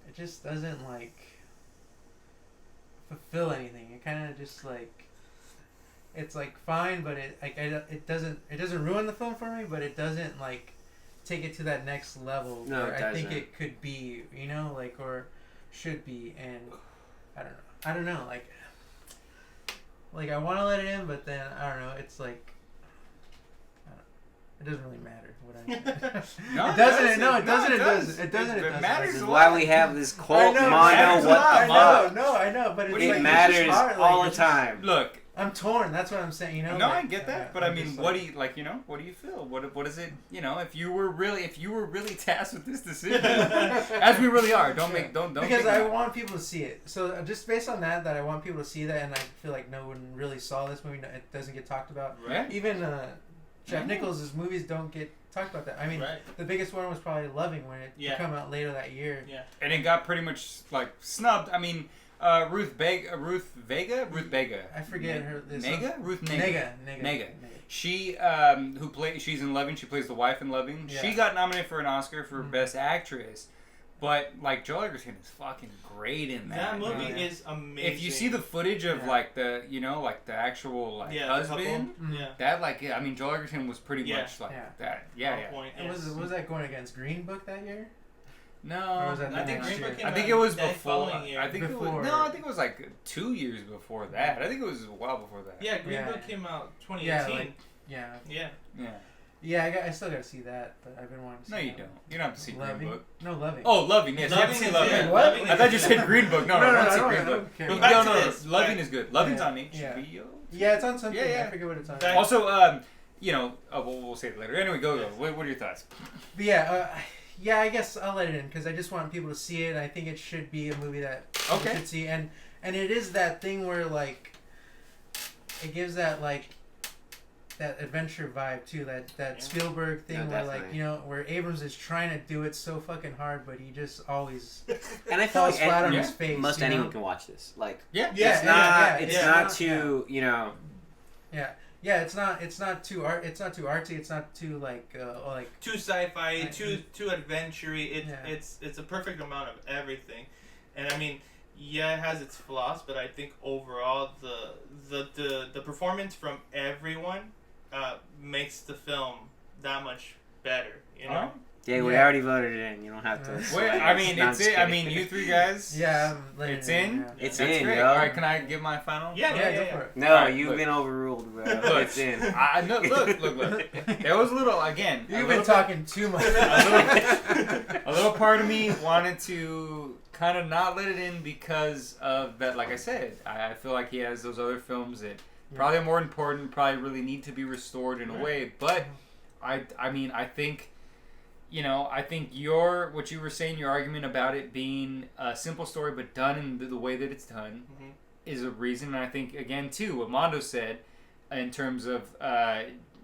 B: It just doesn't like fulfill anything. It kind of just like, it's like fine, but it doesn't ruin the film for me. But it doesn't like take it to that next level.
C: No,
B: where
C: it
B: I think
C: doesn't.
B: it could be, like, or should be. And I don't know. Like I want to let it in, but then I don't know. It's like. It doesn't really matter what I say.
A: No,
B: it doesn't.
A: No,
B: It doesn't. It
A: It matters.
C: This is
A: a
C: why
A: lot.
C: we have this quote,
B: I know,
C: Mondo. What the fuck?
B: I know, but it's
C: It
B: like,
C: matters
B: it's just hard.
C: all
B: like,
C: the time.
A: Look,
B: I'm torn. That's what I'm saying.
A: no,
B: like,
A: I get that, but I
B: I'm
A: mean,
B: just
A: what do you like? What do you feel? What is it? If you were really tasked with this decision, as we really are, don't
B: because I want people to see it. So just based on that I want people to see that, and I feel like no one really saw this movie. It doesn't get talked about.
A: Right.
B: Even Jeff Nichols' movies don't get talked about that. I mean, the biggest one was probably Loving when it came out later that year.
D: Yeah.
A: And it got pretty much like snubbed. I mean, Ruth Vega.
B: I forget her.
A: Ruth Nega. She she's in Loving. She plays the wife in Loving.
B: Yeah.
A: She got nominated for an Oscar for Best Actress. But like Joel Edgerton is fucking great in that.
D: That movie is amazing.
A: If you see the footage of like the like the actual husband, I mean Joel Edgerton was pretty much like that.
D: Point,
B: was that going against Green Book that year?
A: No,
B: Or was that
D: I think
B: next
D: Green Book
B: year?
A: I think it was
D: the
A: before.
D: following year.
A: I think it was like 2 years before that. I think it was a while before that.
D: Yeah, Green Book came out 2018.
B: Yeah, I still gotta see that, but I've been wanting to see
A: No, you
B: that.
A: don't. You don't have to see
B: Loving?
A: Green Book.
B: No, Loving.
A: Oh, Loving. Yes, you have to see
D: Loving is
A: Loving.
D: good.
B: What?
D: Loving
A: I thought
D: is
A: you
D: good.
A: said Green Book. No,
B: No,
A: don't see
B: I
A: Green
B: don't
A: Book.
B: care.
D: Go back
A: No,
D: to
A: no,
D: this.
A: Loving is good. Loving's
B: Yeah.
A: on HBO.
B: Yeah, it's on something.
A: Yeah.
B: I forget what it's on.
D: That-
A: Also, we'll say it later. Anyway, go. What are your thoughts?
B: But yeah, I guess I'll let it in because I just want people to see it. I think it should be a movie that people should see, and it is that thing where like it gives that like that adventure vibe too. That Spielberg thing where
C: definitely.
B: like where Abrams is trying to do it so fucking hard, but he just always
C: And I feel
B: falls
C: like
B: flat on his face.
C: most
B: you know?
C: anyone can watch this. Like,
A: Yeah.
C: it's not too,
B: Yeah. Yeah, it's not too it's not too artsy. It's not too like
D: too sci-fi, too adventure-y. It's a perfect amount of everything, and I mean, yeah, it has its flaws, but I think overall the performance from everyone makes the film that much better. You know.
C: Yeah, we already voted it in. You don't have to.
A: Wait, I mean, it's it. I mean, you three guys.
B: Yeah,
A: it's in.
B: Yeah.
C: It's
A: That's
C: in,
A: great.
C: yo.
A: All right, can I give my final?
D: Yeah.
B: Go for it.
C: No,
A: right,
C: you've
A: look.
C: been overruled, bro.
A: Look,
C: It's in.
A: Look. There was a little again.
B: You've been talking too much.
A: A little part of me wanted to kind of not let it in because of that. Like I said, I feel like he has those other films that probably are more important, probably really need to be restored in a way. But I mean, I think. You know, I think what you were saying, your argument about it being a simple story but done in the way that it's done is a reason. And I think, again, too, what Mondo said in terms of,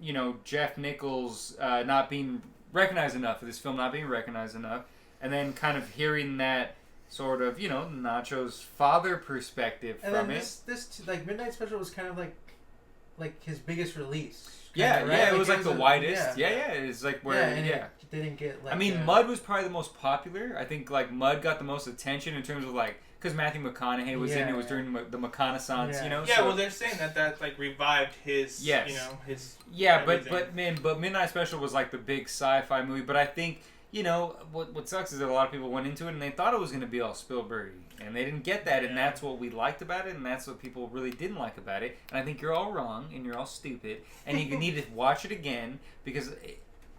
A: you know, Jeff Nichols not being recognized enough, for this film not being recognized enough, and then kind of hearing that sort of, you know, Nacho's father perspective
B: and
A: from
B: then
A: it.
B: This like Midnight Special was kind of like his biggest release.
A: Yeah,
B: Kinda, right?
A: yeah, it was like the widest.
B: Yeah,
A: it's like where,
B: it didn't get like.
A: I mean, Mud was probably the most popular. I think like Mud got the most attention in terms of like because Matthew McConaughey was in it. Was during the McConaissance, you know.
D: Yeah,
A: so,
D: well, they're saying that like revived his.
A: Yes.
D: You know his.
A: Yeah,
D: everything.
A: but Midnight Special was like the big sci-fi movie. But I think you know what sucks is that a lot of people went into it and they thought it was going to be all Spielberg, and they didn't get that, and that's what we liked about it, and that's what people really didn't like about it. And I think you're all wrong and you're all stupid, and you need to watch it again because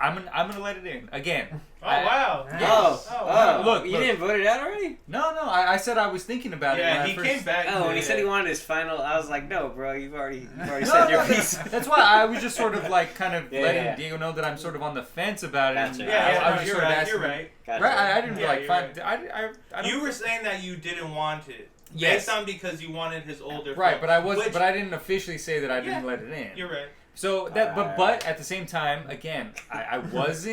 A: I'm gonna let it in again.
D: Oh wow!
B: Nice.
C: Oh,
A: look,
C: you didn't vote it out already?
A: No, I said I was thinking about it.
D: Yeah,
A: when
D: he
A: I first...
D: came back.
C: Oh, when he said he wanted his final, I was like, no, bro, you've already said your piece.
A: That's why I was just sort of like kind of letting
C: yeah.
A: Diego know that I'm sort of on the fence about it.
C: Gotcha.
A: And
D: Yeah,
A: I was just sort of asking.
D: You're right.
C: Gotcha.
A: Right, I didn't
D: Yeah,
A: like
D: you're
A: find.
D: right.
A: I don't,
D: You were saying that you didn't want it.
A: Yes.
D: Based on because you wanted his older.
A: Right,
D: film,
A: but I was,
D: which-
A: but I didn't officially say that I didn't let it in.
D: You're right.
A: So that, but at the same time, again, I was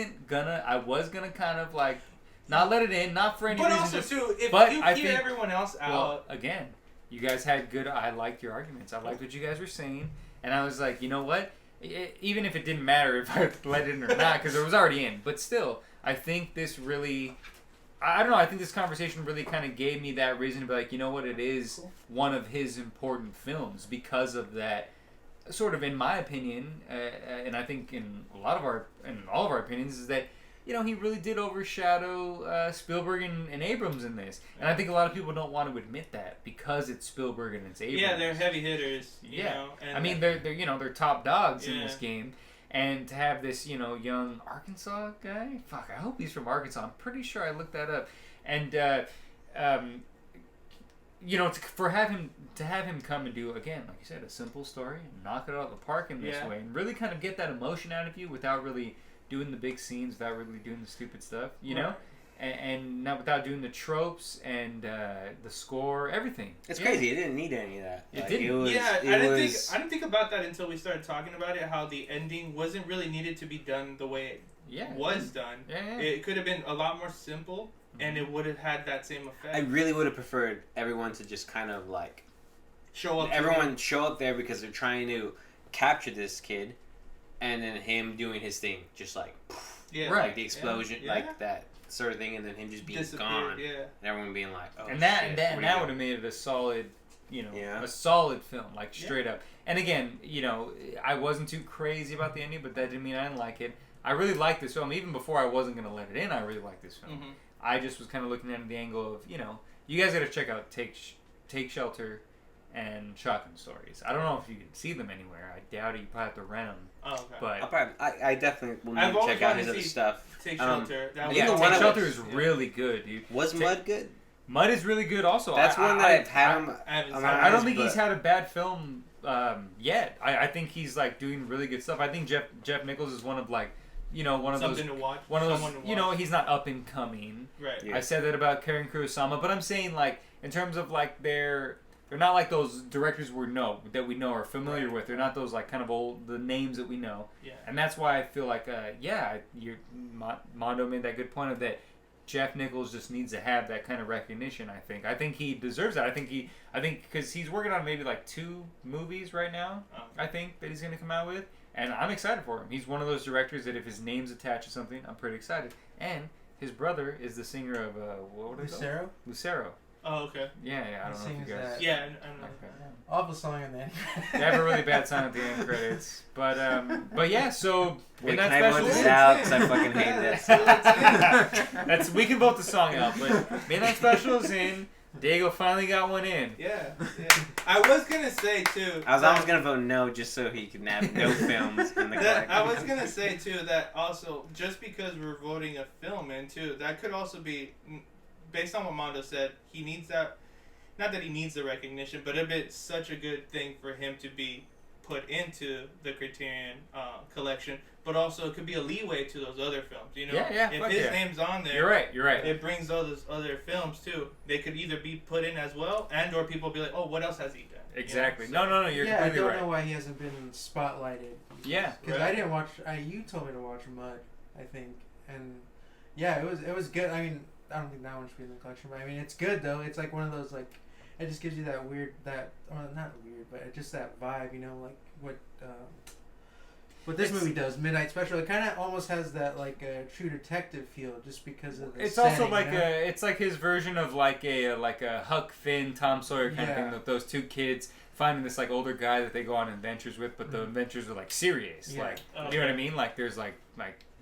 A: gonna kind of like not let it in, not for any
D: But
A: reason.
D: also
A: just,
D: too, if
A: but
D: you
A: I
D: hear
A: think-
D: everyone else out.
A: well, again, you guys had good. I liked your arguments. I liked what you guys were saying, and I was like, you know what? Even if it didn't matter if I let it in or not, because it was already in. But still, I think this really. I don't know. I think this conversation really kind of gave me that reason to be like, you know what? It is one of his important films because of that. Sort of, in my opinion, and I think in all of our opinions, is that you know he really did overshadow Spielberg and Abrams in this, and I think a lot of people don't want to admit that because it's Spielberg and it's Abrams.
D: Yeah, they're heavy hitters. You know, and
A: I mean they're top dogs in this game, and to have this young Arkansas guy, fuck, I hope he's from Arkansas. I'm pretty sure I looked that up, and to have him come and do, again, like you said, a simple story and knock it out of the park in this way and really kind of get that emotion out of you without really doing the big scenes, without really doing the stupid stuff, you know? And not without doing the tropes and the score, everything.
C: It's crazy. It didn't need any of that.
A: It didn't.
D: I didn't think about that until we started talking about it, how the ending wasn't really needed to be done the way it was done.
A: Yeah.
D: It could have been a lot more simple, and it would have had that same effect.
C: I really would have preferred everyone to just kind of like
D: show up
C: there because they're trying to capture this kid, and then him doing his thing, just like like the explosion, like that sort of thing, and then him just being gone, and everyone being like, oh,
A: and that would have made it a solid, a solid film, like straight up. And again, I wasn't too crazy about the ending, but that didn't mean I didn't like it. I really liked this film, even before I wasn't gonna let it in. I really liked this film.
D: Mm-hmm.
A: I just was kind of looking at it from the angle of, you guys got to check out Take Shelter and Shotgun Stories. I don't know if you can see them anywhere. I doubt it. You probably have to rent them.
D: Oh, okay.
A: But
C: I definitely will need to check out his other stuff.
D: Take Shelter.
A: Take Shelter is really good, dude.
C: Was Mud good?
A: Mud is really good also.
C: That's one that I've had him.
A: I don't think he's had a bad film yet. I think he's like doing really good stuff. I think Jeff Nichols is one of like, one of
D: something
A: those,
D: to watch.
A: one of those, he's not up and coming.
D: Right.
A: Yeah. I said that about Karen Kurosawa, but I'm saying like in terms of like they're not like those directors that we know are familiar with. They're not those like kind of the names that we know.
D: Yeah.
A: And that's why I feel like Mondo made that good point of that. Jeff Nichols just needs to have that kind of recognition. I think he deserves that. I think because he's working on maybe like 2 movies right now. I think that he's going to come out with, and I'm excited for him. He's one of those directors that if his name's attached to something, I'm pretty excited. And his brother is the singer of what was it? Lucero.
D: Oh, okay.
A: Yeah, I don't know if you guys.
D: That. Yeah, I know.
A: Okay.
B: Awful song in the end.
A: They have a really bad song at the end credits, but yeah. So
C: wait,
A: Midnight
C: can I vote
A: Special
C: this out? Because I fucking hate this.
A: we can vote the song out, but Midnight Special is in. Diego finally got one in.
D: Yeah. I was gonna say too.
C: I was almost gonna vote no just so he could have no films in the collection.
D: I was gonna say too that also just because we're voting a film in too, that could also be based on what Mondo said. He needs that. Not that he needs the recognition, but it'd be such a good thing for him to be put into the Criterion collection. But also, it could be a leeway to those other films. You know, if his name's on there,
A: you're right.
D: It brings all those other films too. They could either be put in as well, and/or people be like, "Oh, what else has he done?"
A: Exactly.
D: You know?
A: No, you're completely right.
B: I don't know why he hasn't been spotlighted.
A: Yeah,
B: because I didn't watch. You told me to watch Mud, I think, and yeah, it was good. I mean, I don't think that one should be in the collection, but I mean, it's good though. It's like one of those like. It just gives you that weird, not weird, but just that vibe, you know, like what this movie does, Midnight Special. It kind of almost has that like a True Detective feel, just because of the
A: It's
B: setting,
A: also like
B: you know?
A: it's like his version of like a Huck Finn, Tom Sawyer kind of thing. With those 2 kids finding this like older guy that they go on adventures with, but the adventures are like serious, like you know what I mean? Like there's like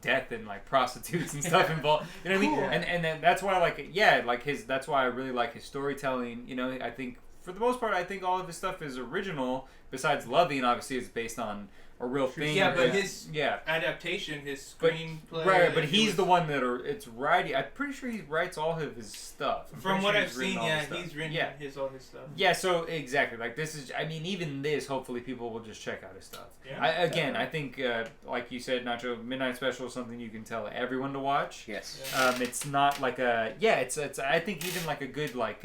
A: death and like prostitutes and stuff involved. You know what I mean?
B: Cool.
A: And then that's why I like it. Yeah, like that's why I really like his storytelling. You know, I think for the most part, I think all of his stuff is original. Besides Loving, obviously, it's based on a real thing.
D: Yeah, but his adaptation, his screenplay.
A: Right, but he's the one that it's writing. I'm pretty sure he writes all of his stuff.
D: From what I've seen, he's written all his stuff.
A: Yeah, so exactly. Like this is, I mean, even this, hopefully people will just check out his stuff.
D: Yeah,
A: I think, like you said, Nacho, Midnight Special is something you can tell everyone to watch.
C: Yes.
A: It's not like it's I think even like a good like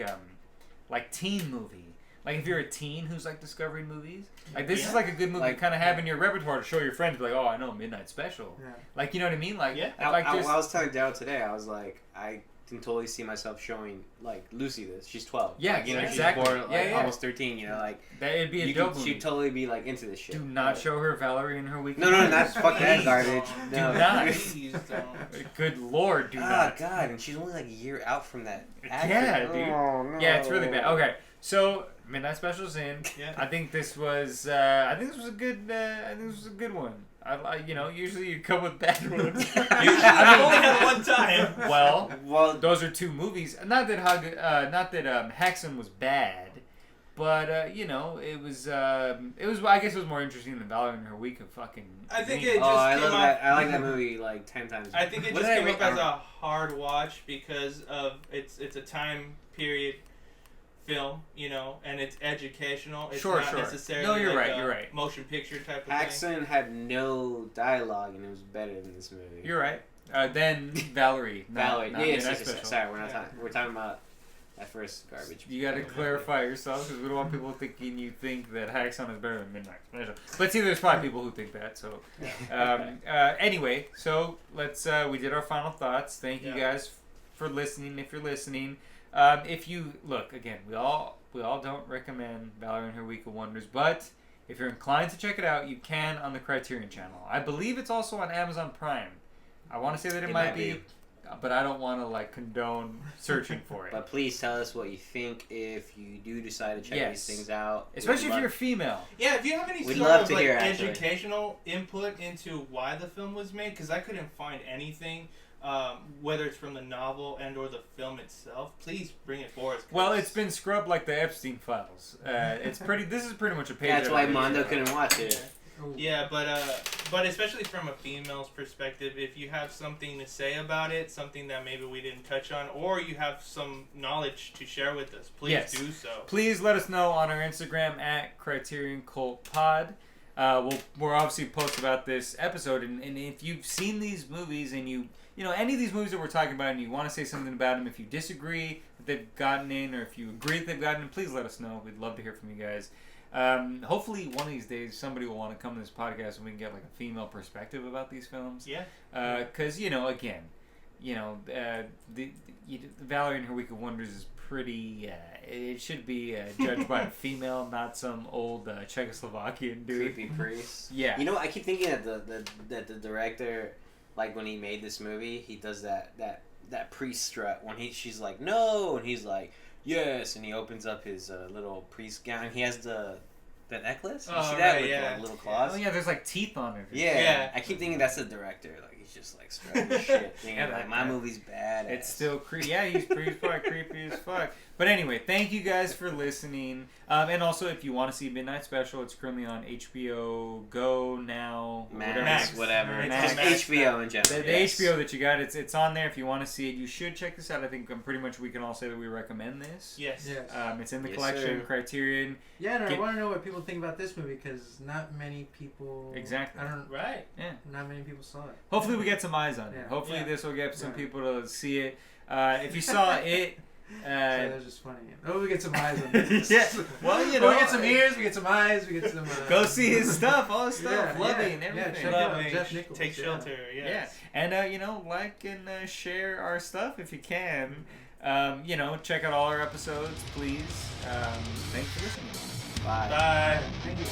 A: teen movie. Like if you're a teen who's like discovering movies, like this is like a good movie to kind of have in your repertoire to show your friends. Be like, oh, I know Midnight Special. Yeah. Like you know what I mean? Like
C: I was telling Daryl today. I was like, I can totally see myself showing like Lucy this. She's 12.
A: Yeah,
C: like, you know,
A: exactly.
C: She's born almost 13. You know, like
A: that'd be a dope movie.
C: She'd totally be like into this shit.
A: Do not show her Valerie in her weekend.
C: No, that's fucking garbage. No.
A: Do not. Good Lord, do not.
C: Oh God, and she's only like a year out from that.
A: Yeah, dude.
C: Oh, no.
A: Yeah, it's really bad. Okay, so Midnight Special's in.
D: Yeah.
A: I think this was a good one. Usually you come with bad ones.
D: Usually I've only had one time.
A: Well, those are 2 movies. Not that Haxon was bad, but it was. I guess it was more interesting than Valerie in her week of fucking.
D: I think
A: dreams.
D: it just
C: I
D: came
C: love
D: up.
C: that. I like that movie like 10 times.
D: I think it just came up as a hard watch because of it's a time period film, and it's educational. It's not necessarily
A: you're
D: like
A: right. You're right.
D: Motion picture type of
C: Haxon
D: thing.
C: had no dialogue, and it was better than this movie.
A: You're right. Then Valerie.
C: Valerie.
A: Yes.
C: Sorry, we're talking about that first garbage.
A: You got to clarify yourself because we don't want people thinking you think that Haxon is better than Midnight Special. But see, there's probably people who think that. So, anyway, so let's. We did our final thoughts. Thank you guys for listening. If you're listening. If you look again, we all don't recommend Valerie and Her Week of Wonders, but if you're inclined to check it out, you can on the Criterion Channel. I believe it's also on Amazon Prime. I want to say that it might be, but I don't want to like condone searching for it.
C: But please tell us what you think if you do decide to check these things out,
A: especially if you're female.
D: Yeah, if you have any sort of like educational input into why the film was made, because I couldn't find anything. Whether it's from the novel and or the film itself, please bring it forward.
A: Well, it's been scrubbed like the Epstein files. This is pretty much a page.
C: That's why Mondo couldn't watch it.
D: Yeah, but especially from a female's perspective, if you have something to say about it, something that maybe we didn't touch on, or you have some knowledge to share with us, please do so. Please
A: let us know on our Instagram at Criterion Cult Pod. We'll obviously post about this episode, and if you've seen these movies and you know, any of these movies that we're talking about and you want to say something about them, if you disagree that they've gotten in or if you agree that they've gotten in, please let us know. We'd love to hear from you guys. Hopefully one of these days somebody will want to come to this podcast and we can get like a female perspective about these films.
D: Yeah.
A: Because, again,
E: Valerie in Her Week of Wonders is pretty. It should be judged by a female, not some old Czechoslovakian dude.
C: Creepy priest.
E: Yeah.
C: You know, I keep thinking that the director, like when he made this movie, he does that priest strut when she's like no, and he's like yes, and he opens up his little priest gown. And he has the necklace. You see that with the little claws?
E: Oh yeah, there's like teeth on it.
C: Yeah. I keep thinking that's the director. Like he's just like strutting shit, thinking like my movie's badass.
E: It's still creepy. Yeah, he's probably creepy as fuck. But anyway, thank you guys for listening. And also, if you want to see Midnight Special, it's currently on HBO Go now.
C: Max, whatever.
E: Max.
C: Just HBO in general.
E: The HBO that you got, it's on there. If you want to see it, you should check this out. I think we can all say that we recommend this.
D: Yes.
E: It's in the collection,
C: sir.
E: Criterion.
B: Yeah, and I want to know what people think about this movie because not many people.
E: Exactly.
D: Right.
E: Yeah.
B: Not many people saw it.
E: Hopefully, we get some eyes on it.
B: Yeah.
E: Hopefully, this will get some people to see it. If you saw it.
B: So that was just funny. Oh, we get some eyes on this.
E: Yeah. Well,
B: we get some ears, we get some eyes, we get some.
E: Go see his stuff, all his stuff, loving and everything.
B: Check out Jeff Nichols.
D: Take shelter. Yes.
E: Yeah, and like and share our stuff if you can. Check out all our episodes, please. Thanks for listening.
C: Bye.
D: Bye.
B: Thank you.